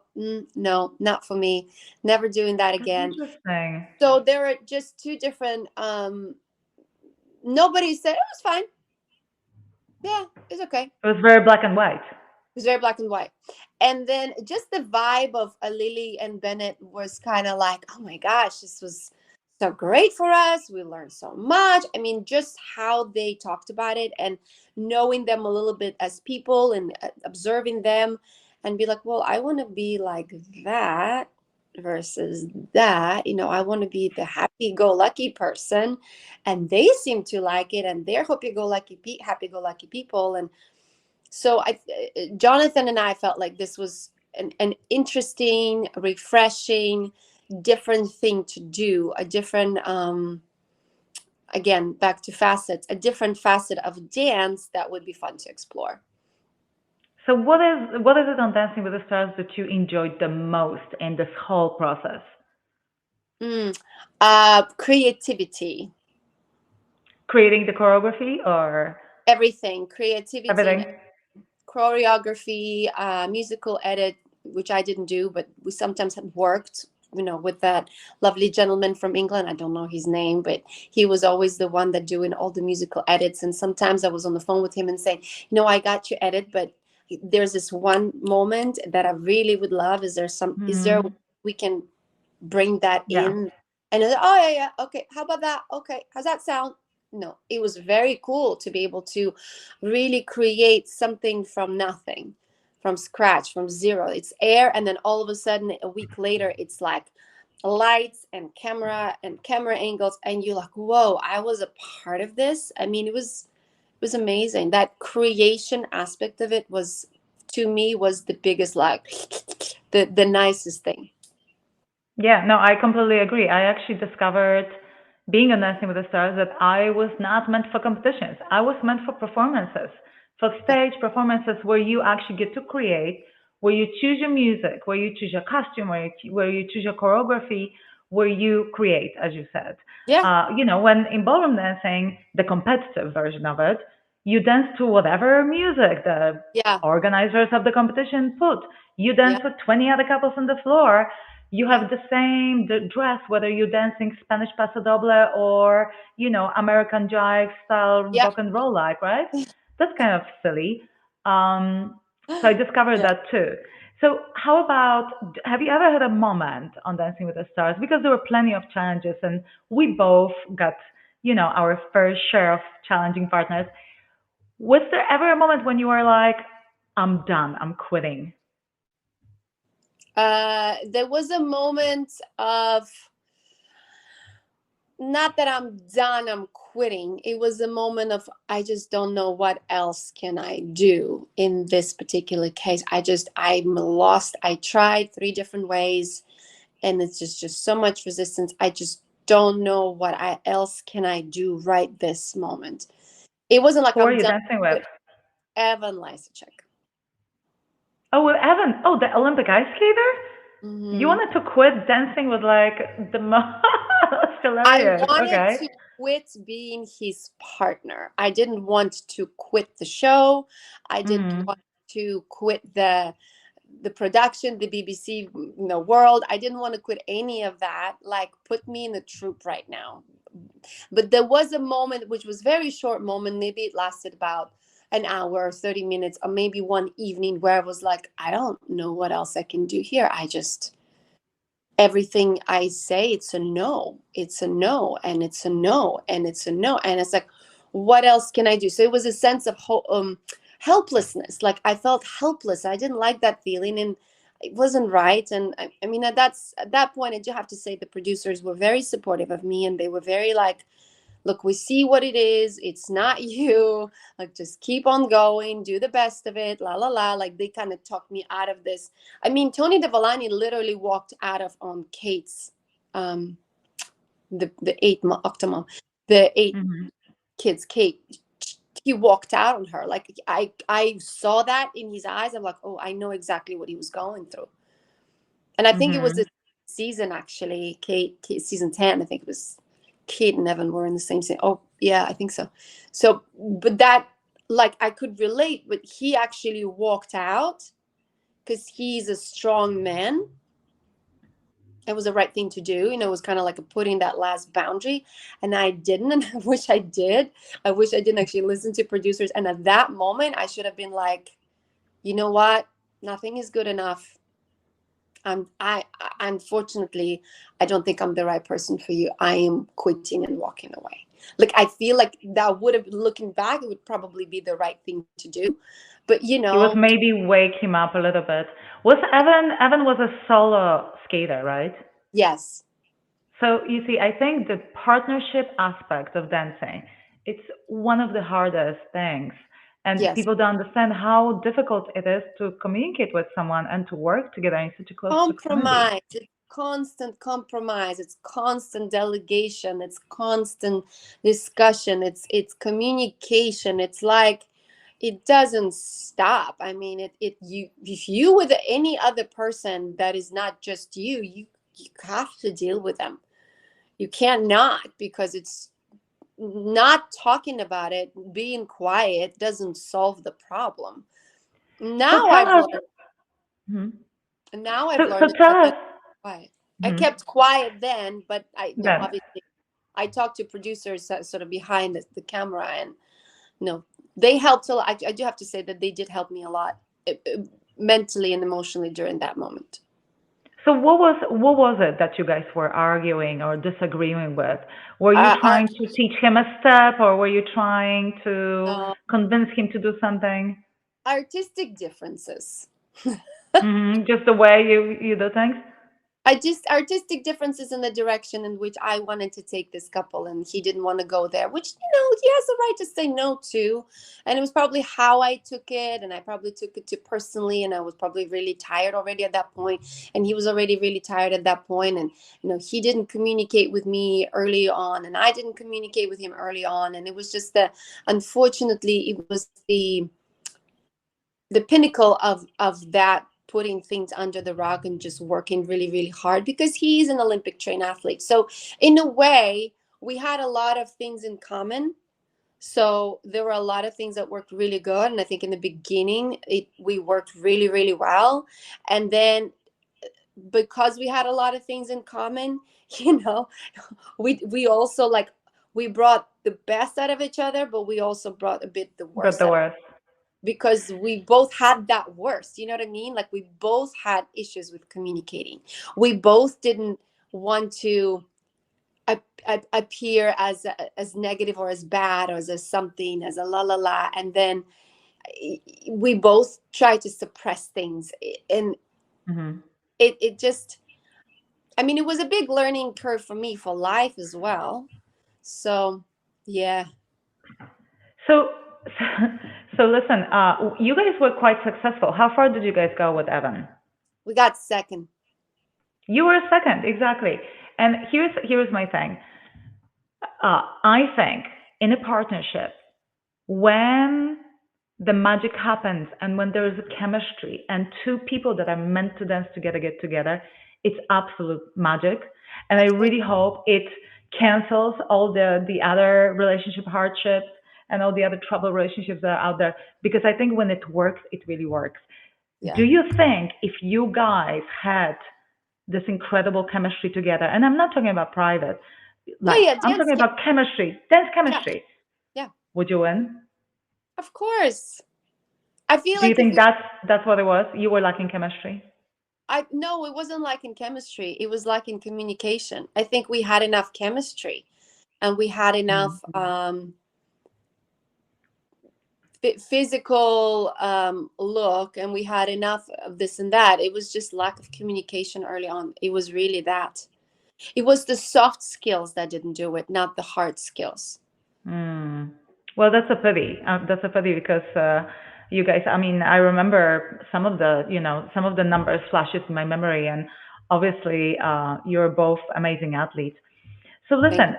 no, not for me. Never doing that That's again. interesting. So there are just two different. Nobody said it was fine. Yeah, it's okay. It was very black and white. It was very black and white. And then just the vibe of Lily and Bennett was kind of like, oh my gosh, this was so great for us. We learned so much. I mean, just how they talked about it and knowing them a little bit as people and observing them and be like, well, I want to be like that versus that. I want to be the happy-go-lucky person, and they seem to like it, and they're happy-go-lucky people. And so Jonathan and I felt like this was an interesting, refreshing, different thing to do, a different again, back to facets, a different facet of dance that would be fun to explore. So what is it on Dancing with the Stars that you enjoyed the most in this whole process? Creativity. Creating the choreography or Everything. Creativity, everything? choreography, musical edit, which I didn't do, but we sometimes had worked, with that lovely gentleman from England. I don't know his name, but he was always the one that doing all the musical edits. And sometimes I was on the phone with him and saying, I got your edit, but there's this one moment that I really would love. Is there we can bring that Yeah. in? And I was, oh yeah, okay. How about that? Okay, how's that sound? No, it was very cool to be able to really create something from nothing, from scratch, from zero. It's air, and then all of a sudden, a week later, it's like lights and camera angles, and you're like, whoa, I was a part of this. I mean, it was amazing. That creation aspect of it was, to me, was the biggest, like, the nicest thing. Yeah, no, I completely agree. I actually discovered being on Dancing with the Stars that I was not meant for competitions. I was meant for performances, for stage performances where you actually get to create, where you choose your music, where you choose your costume, where you choose your choreography, where you create, as you said. Yeah, When in ballroom dancing, the competitive version of it, you dance to whatever music the yeah, organizers of the competition put. You dance yeah, with 20 other couples on the floor. You yeah, have the same dress, whether you're dancing Spanish paso doble or, American jive style yeah. rock and roll like, right? That's kind of silly. So I discovered Yeah. that too. So how about, have you ever had a moment on Dancing with the Stars? Because there were plenty of challenges and we both got, our fair share of challenging partners. Was there ever a moment when you were like, I'm done, I'm quitting? There was a moment of, not that I'm done, I'm quitting. It was a moment of, I just don't know what else can I do in this particular case. I'm lost. I tried 3 different ways, and it's just so much resistance. I just don't know else can I do right this moment. It wasn't like Who are I'm you done dancing with? with Evan Lysacek. Oh, with Evan. Oh, the Olympic ice skater? You Hmm. wanted to quit dancing with like the most. That's I hilarious. wanted Okay. to quit being his partner. I didn't want to quit the show. I didn't Hmm. want to quit the production, the BBC, world. I didn't want to quit any of that. Like, put me in the troupe right now. But there was a moment, which was very short moment. Maybe it lasted about an hour, 30 minutes, or maybe one evening, where I was like, I don't know what else I can do here. Everything I say, it's a no, it's a no, and it's a no, and it's a no. And it's like, what else can I do? So it was a sense of helplessness. Like, I felt helpless. I didn't like that feeling, and it wasn't right. And I mean, at that point, I do have to say the producers were very supportive of me, and they were very like, look, we see what it is. It's not you. Like, just keep on going, do the best of it, la la la. Like, they kind of talked me out of this. I mean, Tony Devolani literally walked out of Kate's, um the octomom, the 8 Hmm. kids, Kate. He walked out on her. Like, I saw that in his eyes. I'm like, oh, I know exactly what he was going through. And I think it was Hmm. this season, actually, Kate season 10. I think it was Kate and Evan were in the same scene. Oh, yeah, I think so. So, but that, like, I could relate, but he actually walked out because he's a strong man. It was the right thing to do. It was kind of like putting that last boundary. And I didn't. And I wish I did. I wish I didn't actually listen to producers. And at that moment, I should have been like, you know what? Nothing is good enough. Unfortunately, I don't think I'm the right person for you. I am quitting and walking away. Like, I feel like that would have, looking back, it would probably be the right thing to do. But It was maybe wake him up a little bit. Was Evan was a solo skater, right? yes, So you see, I think the partnership aspect of dancing, it's one of the hardest things. And yes. people don't understand how difficult it is to communicate with someone and to work together in such a close proximity. Compromise. It's constant compromise. It's constant delegation. It's constant discussion. It's communication. It's like, it doesn't stop. I mean, you, if you with any other person that is not just you, you have to deal with them. You can't not, because it's not talking about it, being quiet doesn't solve the problem. So Now tell I've us. learned. Mhm. Now I've So learned that tell I us. don't keep quiet. I Mhm. kept quiet then, but I no, Then. obviously I talked to producers sort of behind the camera, and no, they helped a lot. I do have to say that they did help me a lot, mentally and emotionally during that moment. So what was it that you guys were arguing or disagreeing with? Were you Our trying to teach him a step, or were you trying to uh, convince him to do something? artistic differences. Just the way you do things? I just artistic differences in the direction in which I wanted to take this couple, and he didn't want to go there, which, he has the right to say no to. And it was probably how I took it, and I probably took it too personally, and I was probably really tired already at that point, and he was already really tired at that point, and he didn't communicate with me early on, and I didn't communicate with him early on, and it was just that, unfortunately, it was the pinnacle of that, putting things under the rug and just working really really hard, because he's an Olympic trained athlete. So in a way, we had a lot of things in common. So there were a lot of things that worked really good, and I think in the beginning we worked really really well. And then, because we had a lot of things in common, you know we also, like, we brought the best out of each other, but we also brought a bit the But worst the out of, worst. because we both had that worst. You know what I mean? Like, we both had issues with communicating. We both didn't want to appear as negative or as bad or as something, as a la la la. And then we both try to suppress things, and hmm it just, I mean, it was a big learning curve for me for life as well. So yeah, So, so listen, you guys were quite successful. How far did you guys go with Evan? we got second. You were second, exactly. And here's my thing. I think in a partnership, when the magic happens and when there is a chemistry and two people that are meant to dance together get together, it's absolute magic. And I Absolutely. really hope it cancels all the other relationship hardships and all the other trouble relationships that are out there, because I think when it works, it really works. Yeah. Do you think if you guys had this incredible chemistry together, and I'm not talking about private Yeah, life, yeah, I'm dance. talking Yeah, about chemistry, dance yeah, chemistry, yeah. would you win? Of course. I feel Do you like if think we that's what it was? You were lacking chemistry? I no, it wasn't like in chemistry. It was like in communication. I think we had enough chemistry, and we had enough Mm. physical look, and we had enough of this and that. It was just lack of communication early on. It was really that. It was the soft skills that didn't do it, not the hard skills. Mm. Well, that's a pity. That's a pity because you guys. I mean, I remember some of the numbers flashes in my memory, and obviously, you're both amazing athletes. So Thank listen,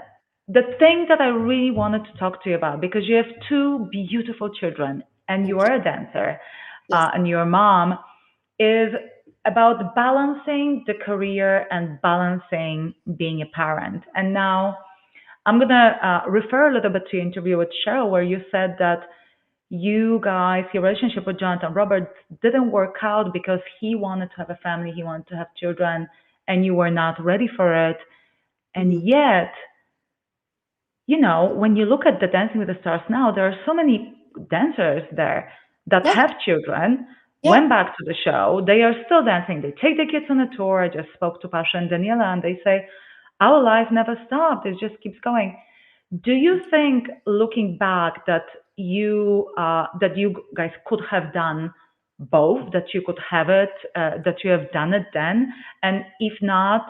the thing that I really wanted to talk to you about, because you have two beautiful children and you thank you. are a dancer, Yes. and your mom, is about balancing the career and balancing being a parent. And now I'm going to refer a little bit to your interview with Cheryl, where you said that you guys, your relationship with Jonathan Roberts didn't work out because he wanted to have a family, he wanted to have children, and you were not ready for it. Hmm. And yet, when you look at the Dancing with the Stars now, there are so many dancers there that Yeah. have children, Yeah. went back to the show, they are still dancing. They take the kids on a tour. I just spoke to Pasha and Daniela, and they say, our life never stopped. It just keeps going. Do you think, looking back, that you guys could have done both, that you could have it, that you have done it then? And if not,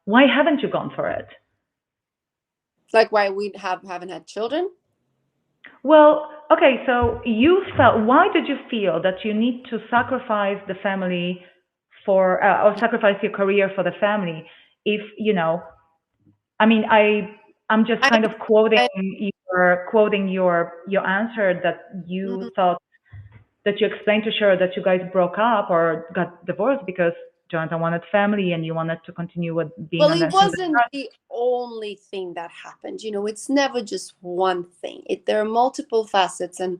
why haven't you gone for it? Like, why we haven't had children? Well, okay, so why did you feel that you need to sacrifice the family or sacrifice your career for the family? If, I mean, I'm just I, kind of quoting I your were quoting your answer that you thought, that you explained to Cheryl that you guys broke up or got divorced because Jonathan wanted family and you wanted to continue with being Well, on it Dancing with the wasn't Stars. the only thing that happened. It's never just one thing. There are multiple facets. And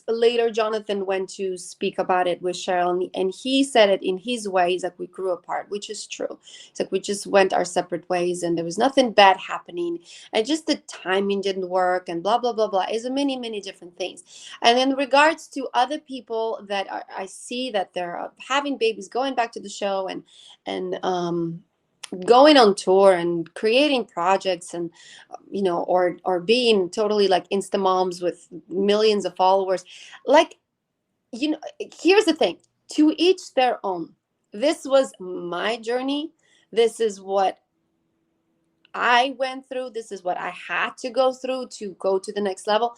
later, Jonathan went to speak about it with Cheryl, and he said it in his way. He's like, we grew apart, which is true. It's like we just went our separate ways, and there was nothing bad happening, and just the timing didn't work, and blah blah blah blah. Is many many different things. And in regards to other people that I see that they're having babies, going back to the show, and going on tour and creating projects, and or being totally like insta moms with millions of followers, like, here's the thing: to each their own. This was my journey. This is what I went through. This is what I had to go through to go to the next level.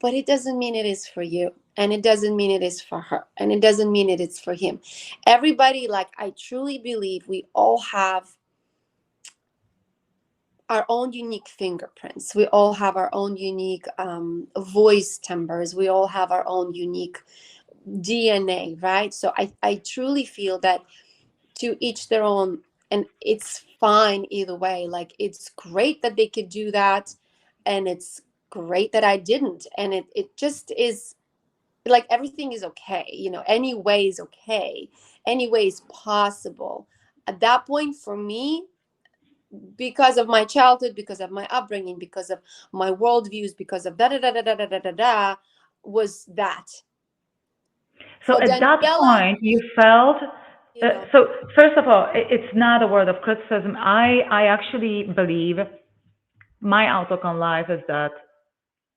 But it doesn't mean it is for you, and it doesn't mean it is for her, and it doesn't mean it is for him. Everybody, like, I truly believe we all have our own unique fingerprints. We all have our own unique voice timbres. We all have our own unique DNA, right? So I truly feel that to each their own, and it's fine either way. Like, it's great that they could do that, and it's great that I didn't. And it just is, like, everything is okay. Any way is okay. Any way is possible. At that point, for me, because of my childhood, because of my upbringing, because of my worldviews, because of da da da da da da da da da, was that. So For at that Daniela, point, you felt. you know, So first of all, it's not a word of criticism. I actually believe my outlook on life is that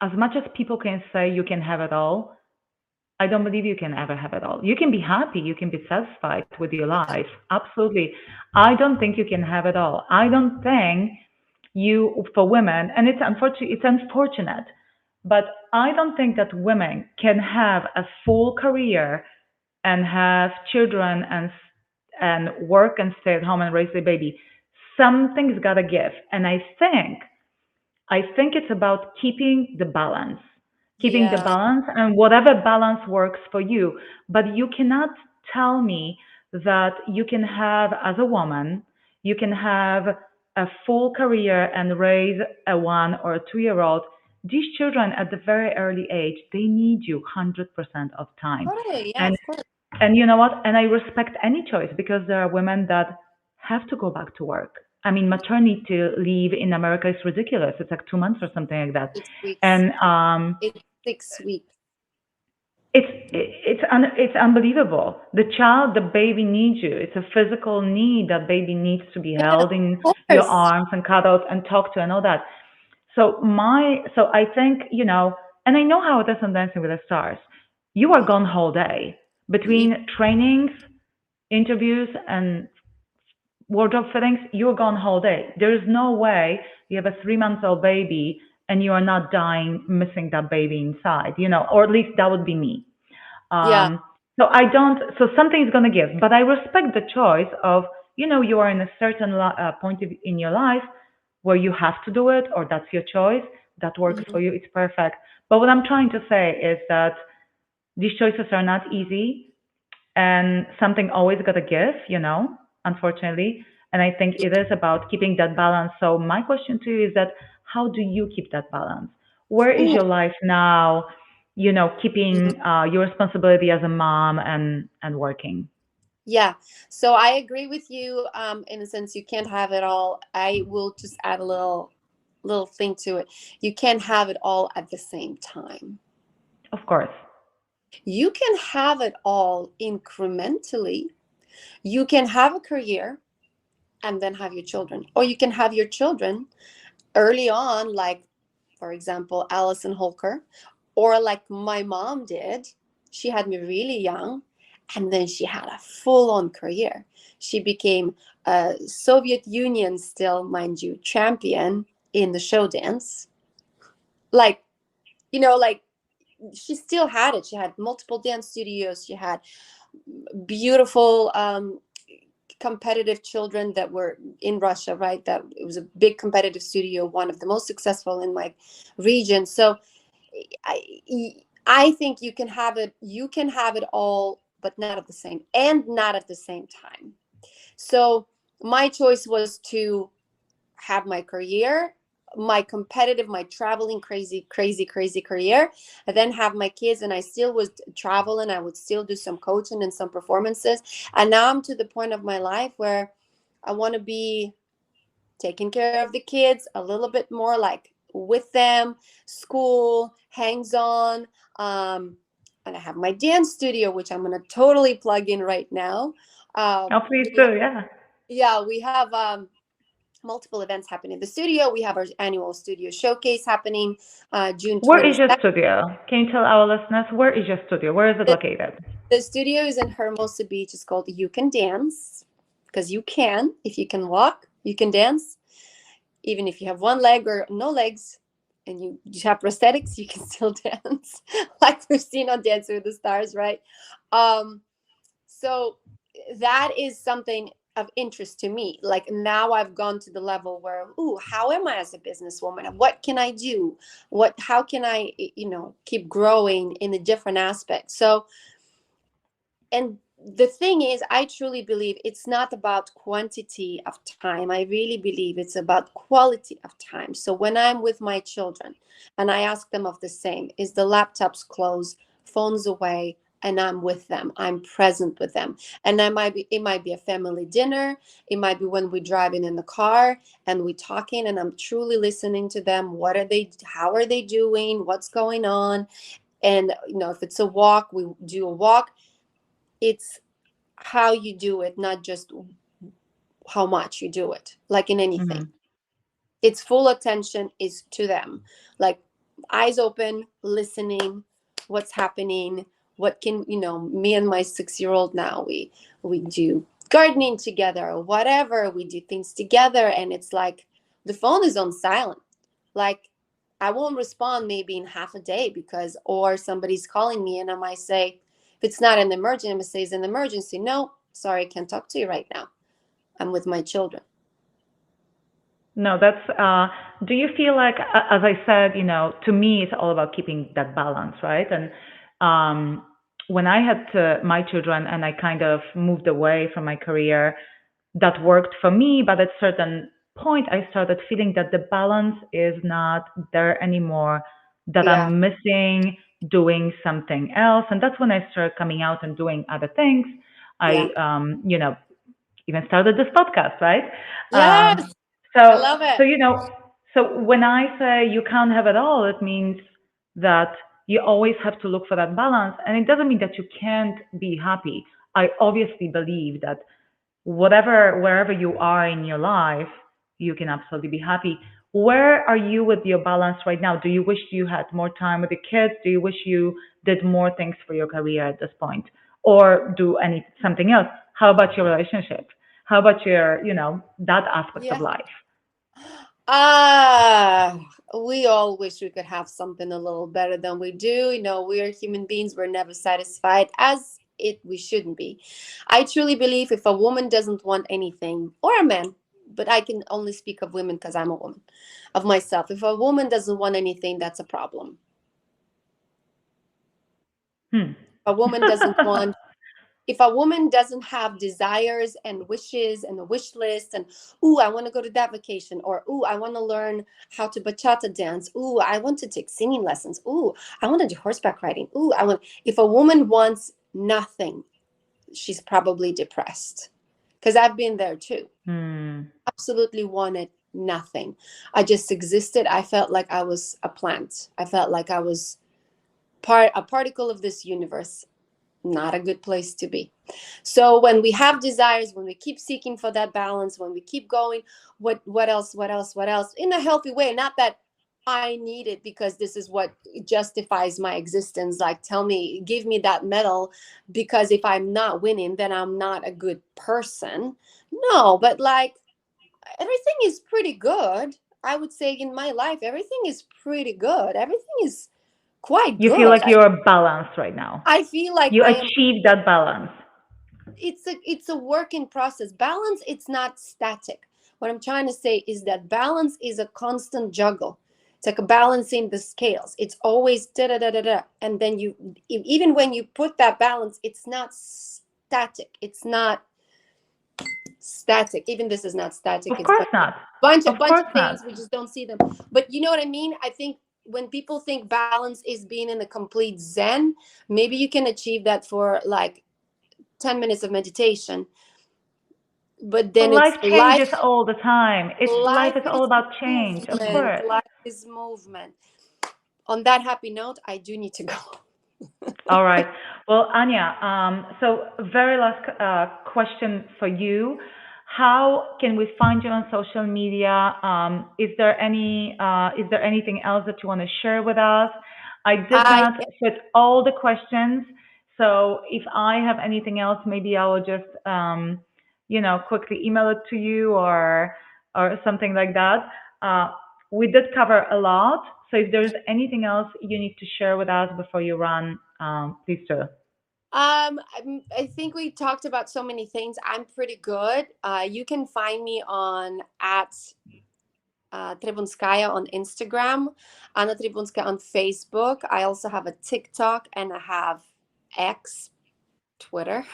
as much as people can say you can have it all, I don't believe you can ever have it all. You can be happy, you can be satisfied with your yeah, life. Absolutely. I don't think you can have it all. I don't think you, for women, and it's unfortunate, but I don't think that women can have a full career and have children and work and stay at home and raise their baby. Something's gotta give. And I think it's about keeping the balance, yeah, and whatever balance works for you. But you cannot tell me that you can have, as a woman, you can have a full career and raise a 1 or 2 year old. These children at the very early age, they need you 100% of time. totally, yeah, And of course. and you know what? And I respect any choice because there are women that have to go back to work. I mean, maternity leave in America is ridiculous. It's like 2 months or something like that. 6 weeks. And It's 6 weeks. it's unbelievable. The child, the baby needs you. It's a physical need. That baby needs to be Yeah, held in of your course. arms and cuddled and talked to and all that. So I think, and I know how it is on Dancing with the Stars. You are gone whole day Yeah, between trainings, interviews, and wardrobe fittings. You're gone whole day. There is no way you have a 3 month old baby and you are not dying missing that baby inside, or at least that would be me. yeah, Um, so something is going to give, but I respect the choice of, you are in a certain point in your life where you have to do it, or that's your choice. That works mhm, for you. It's perfect. But what I'm trying to say is that these choices are not easy, and something always got to give, unfortunately. And I think it is about keeping that balance. So my question to you is that how do you keep that balance? Where is ooh, your life now? mhm. Keeping your responsibility as a mom and working. Yeah. So I agree with you. In a sense, you can't have it all. I will just add a little thing to it. You can't have it all at the same time. Of course. You can have it all incrementally. You can have a career and then have your children, or you can have your children early on, like, for example, Alison Holker, or like my mom did. She had me really young, and then she had a full-on career. She became a Soviet Union, still mind you, champion in the show dance. Like, like, she still had it. She had multiple dance studios. She had beautiful competitive children that were in Russia, right? That it was a big competitive studio, one of the most successful in my region. So I think you can have it all, but not at the same time. So my choice was to have my career, my competitive, my traveling crazy career, and then have my kids. And I still was traveling. I would still do some coaching and some performances. And now I'm to the point of my life where I want to be taking care of the kids a little bit more, like with them, school, hangs on. And I have my dance studio, which I'm going to totally plug in right now. Oh, please do, yeah. Yeah, we have multiple events happening in the studio. We have our annual studio showcase happening June 22nd. Where is your studio? Can you tell our listeners, where is your studio? Where is it located? The studio is in Hermosa Beach. It's called You Can Dance, because you can. If you can walk, you can dance. Even if you have one leg or no legs and you have prosthetics, you can still dance, like we've seen on Dancing with the Stars, right? So that is something of interest to me. Like now I've gone to the level where, how am I as a businesswoman? What can I do? How can I, keep growing in a different aspect? So, and the thing is, I truly believe it's not about quantity of time. I really believe it's about quality of time. So when I'm with my children and I ask them of the same, is the laptops closed, phones away, and I'm with them, I'm present with them. And it might be a family dinner. It might be when we're driving in the car and we're talking and I'm truly listening to them. How are they doing? What's going on? And, if it's a walk, we do a walk. It's how you do it, not just how much you do it, like in anything. Mm-hmm. It's full attention is to them, like eyes open, listening, what's happening, what can, me and my 6-year-old now, we do gardening together or whatever, we do things together. And it's like the phone is on silent. Like I won't respond maybe in half a day or somebody's calling me and I might say, if it's not an emergency, I'm going to say it's an emergency. No, sorry, I can't talk to you right now. I'm with my children. No, do you feel like, as I said, to me, it's all about keeping that balance, right? And when I had my children and I kind of moved away from my career, that worked for me. But at a certain point, I started feeling that the balance is not there anymore, that Yeah. I'm missing doing something else. And that's when I started coming out and doing other things. Yeah. I even started this podcast, right? Yes. I love it. So when I say you can't have it all, it means that you always have to look for that balance. And it doesn't mean that you can't be happy. I obviously believe that wherever you are in your life, you can absolutely be happy. Where are you with your balance right now? Do you wish you had more time with the kids? Do you wish you did more things for your career at this point? Or do something else? How about your relationship? How about your, that aspect of life? We all wish we could have something a little better than we do. We are human beings. We're never satisfied we shouldn't be. I truly believe if a woman doesn't want anything, or a man, but I can only speak of women because I'm a woman, of myself. If a woman doesn't want anything, that's a problem. A woman doesn't want If a woman doesn't have desires and wishes and a wish list and, I want to go to that vacation, or, I want to learn how to bachata dance. I want to take singing lessons. I want to do horseback riding. If a woman wants nothing, she's probably depressed. Because I've been there too. Absolutely wanted nothing. I just existed. I felt like I was a plant. I felt like I was a particle of this universe. Not a good place to be. So when we have desires, when we keep seeking for that balance, when we keep going, what else in a healthy way, not that I need it because this is what justifies my existence. Like, give me that medal, because if I'm not winning, then I'm not a good person. No, but like everything is pretty good. I would say in my life, everything is pretty good. Everything is quite good. You feel like you're balanced right now. I feel like you achieved that balance. it's a work in process. Balance, it's not static. What I'm trying to say is that balance is a constant juggle. It's like a balancing the scales. It's always da da da da da. And then even when you put that balance, it's not static. It's not static. Even this is not static. Of course not. Bunch of things, we just don't see them. But you know what I mean? I think when people think balance is being in a complete zen, maybe you can achieve that for like 10 minutes of meditation. But then life changes all the time. Life is all about change, movement. Of course. Life is movement. On that happy note, I do need to go. All right. Well, Anya, so very last question for you. How can we find you on social media? Is there anything else that you want to share with us? I did not fit all the questions. So if I have anything else, maybe I will just quickly email it to you or something like that. We did cover a lot. So if there's anything else you need to share with us before you run, please do. I think we talked about so many things. I'm pretty good. You can find me on @Trebunskaya on Instagram, Anna Trebunskaya on Facebook. I also have a TikTok and I have X, Twitter.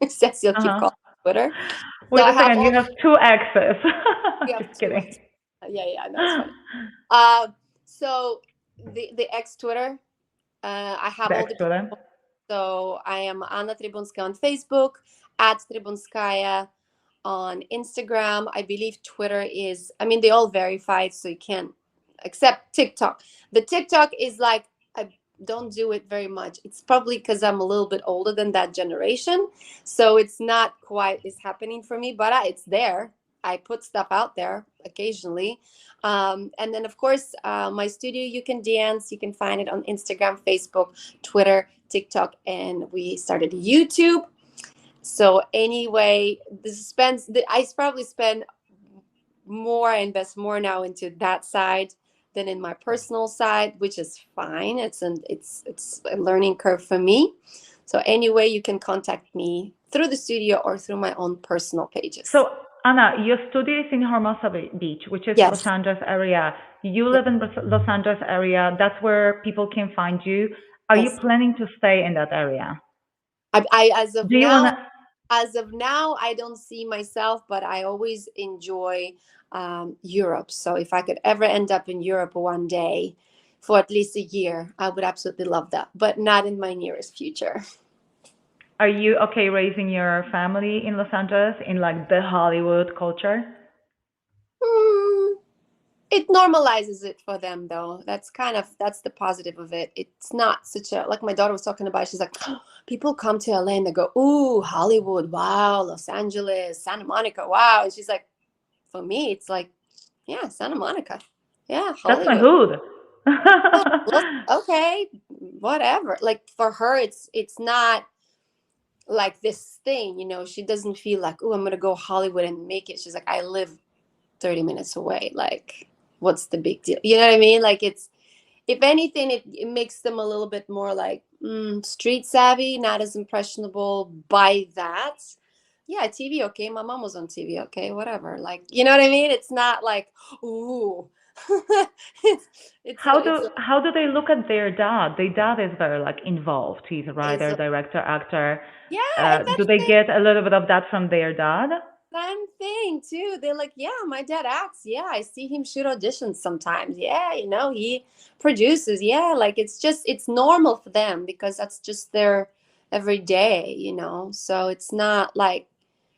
Says you'll keep calling Twitter. Wait a second, you have 2 X's. Just kidding. Yeah, that's funny. So the X Twitter, I have all the Twitter. So I am Anna Trebunskaya on Facebook, @Trebunskaya on Instagram. I believe Twitter is, they all verified, so you can't, except TikTok. The TikTok is like, I don't do it very much. It's probably because I'm a little bit older than that generation. So it's not quite is happening for me, but it's there. I put stuff out there occasionally. And then, of course, my studio, You Can Dance. You can find it on Instagram, Facebook, Twitter, TikTok, and we started YouTube. So anyway, I probably invest more now into that side than in my personal side, which is fine. It's a learning curve for me. So anyway, you can contact me through the studio or through my own personal pages. So Anna, your studio is in Hermosa Beach, which is Los Angeles area. You live in Los Angeles area. That's where people can find you. Are you planning to stay in that area? As of now, I don't see myself, but I always enjoy Europe. So if I could ever end up in Europe one day for at least a year, I would absolutely love that, but not in my nearest future. Are you okay raising your family in Los Angeles in like the Hollywood culture? It normalizes it for them, though. That's the positive of it. It's not such a, like my daughter was talking about, she's like, oh, people come to LA and they go, ooh, Hollywood, wow, Los Angeles, Santa Monica, wow. And she's like, for me, it's like, yeah, Santa Monica. Yeah, Hollywood. That's my hood. Okay, whatever. Like for her, it's not like this thing, she doesn't feel like, oh, I'm going to go Hollywood and make it. She's like, I live 30 minutes away. Like, what's the big deal? You know what I mean? Like if anything, it makes them a little bit more like street savvy, not as impressionable by that. Yeah, TV, okay. My mom was on TV, okay, whatever. Like, you know what I mean? It's not like, ooh. How do they look at their dad? Their dad is very like involved. He's a writer, director, actor. Yeah. Do they get a little bit of that from their dad? Same thing too. They're like, yeah, my dad acts. Yeah, I see him shoot auditions sometimes. Yeah, he produces. Yeah, like it's normal for them because that's just their everyday, So it's not like,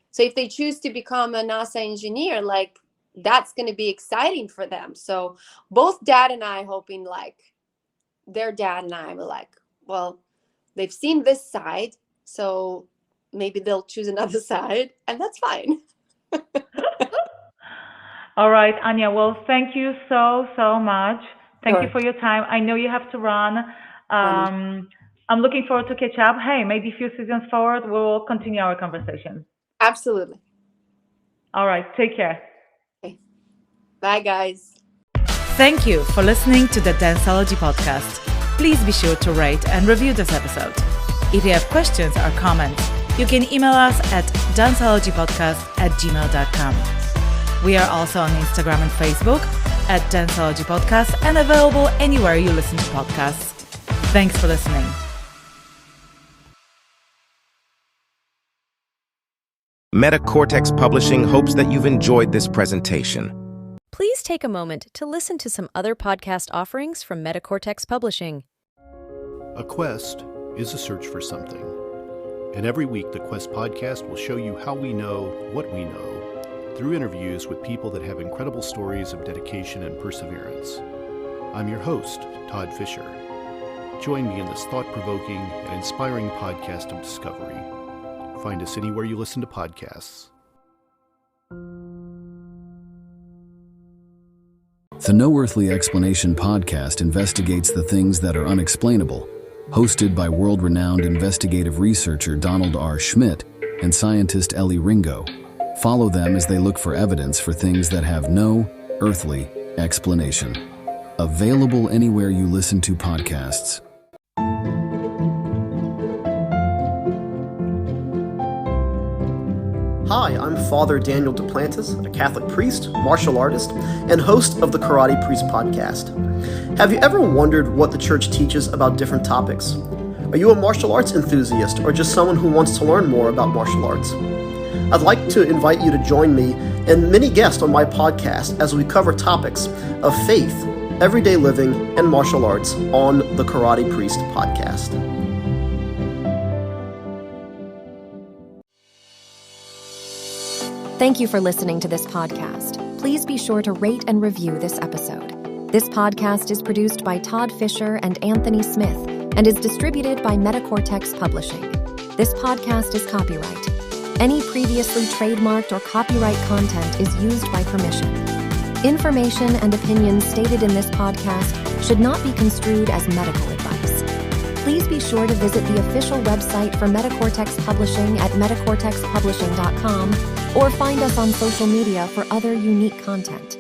so if they choose to become a NASA engineer, like that's going to be exciting for them. So both dad and I hoping like their dad and I were like, well, they've seen this side, so maybe they'll choose another side, and that's fine. All right, Anya. Well, thank you so much. Thank you for your time. I know you have to run. I'm looking forward to catch up. Hey, maybe a few seasons forward, we'll continue our conversation. Absolutely. All right. Take care. Okay. Bye, guys. Thank you for listening to the Danceology podcast. Please be sure to rate and review this episode. If you have questions or comments, you can email us at danceologypodcast@gmail.com. We are also on Instagram and Facebook at Danceology Podcast and available anywhere you listen to podcasts. Thanks for listening. Metacortex Publishing hopes that you've enjoyed this presentation. Please take a moment to listen to some other podcast offerings from Metacortex Publishing. A quest is a search for something. And every week, the Quest podcast will show you how we know what we know through interviews with people that have incredible stories of dedication and perseverance. I'm your host, Todd Fisher. Join me in this thought-provoking and inspiring podcast of discovery. Find us anywhere you listen to podcasts. The No Earthly Explanation podcast investigates the things that are unexplainable, hosted by world-renowned investigative researcher Donald R. Schmidt and scientist Ellie Ringo. Follow them as they look for evidence for things that have no earthly explanation. Available anywhere you listen to podcasts. Hi, I'm Father Daniel Duplantis, a Catholic priest, martial artist, and host of the Karate Priest podcast. Have you ever wondered what the church teaches about different topics? Are you a martial arts enthusiast or just someone who wants to learn more about martial arts? I'd like to invite you to join me and many guests on my podcast as we cover topics of faith, everyday living, and martial arts on the Karate Priest podcast. Thank you for listening to this podcast. Please be sure to rate and review this episode. This podcast is produced by Todd Fisher and Anthony Smith and is distributed by Metacortex Publishing. This podcast is copyright. Any previously trademarked or copyright content is used by permission. Information and opinions stated in this podcast should not be construed as medical advice. Please be sure to visit the official website for Metacortex Publishing at metacortexpublishing.com or find us on social media for other unique content.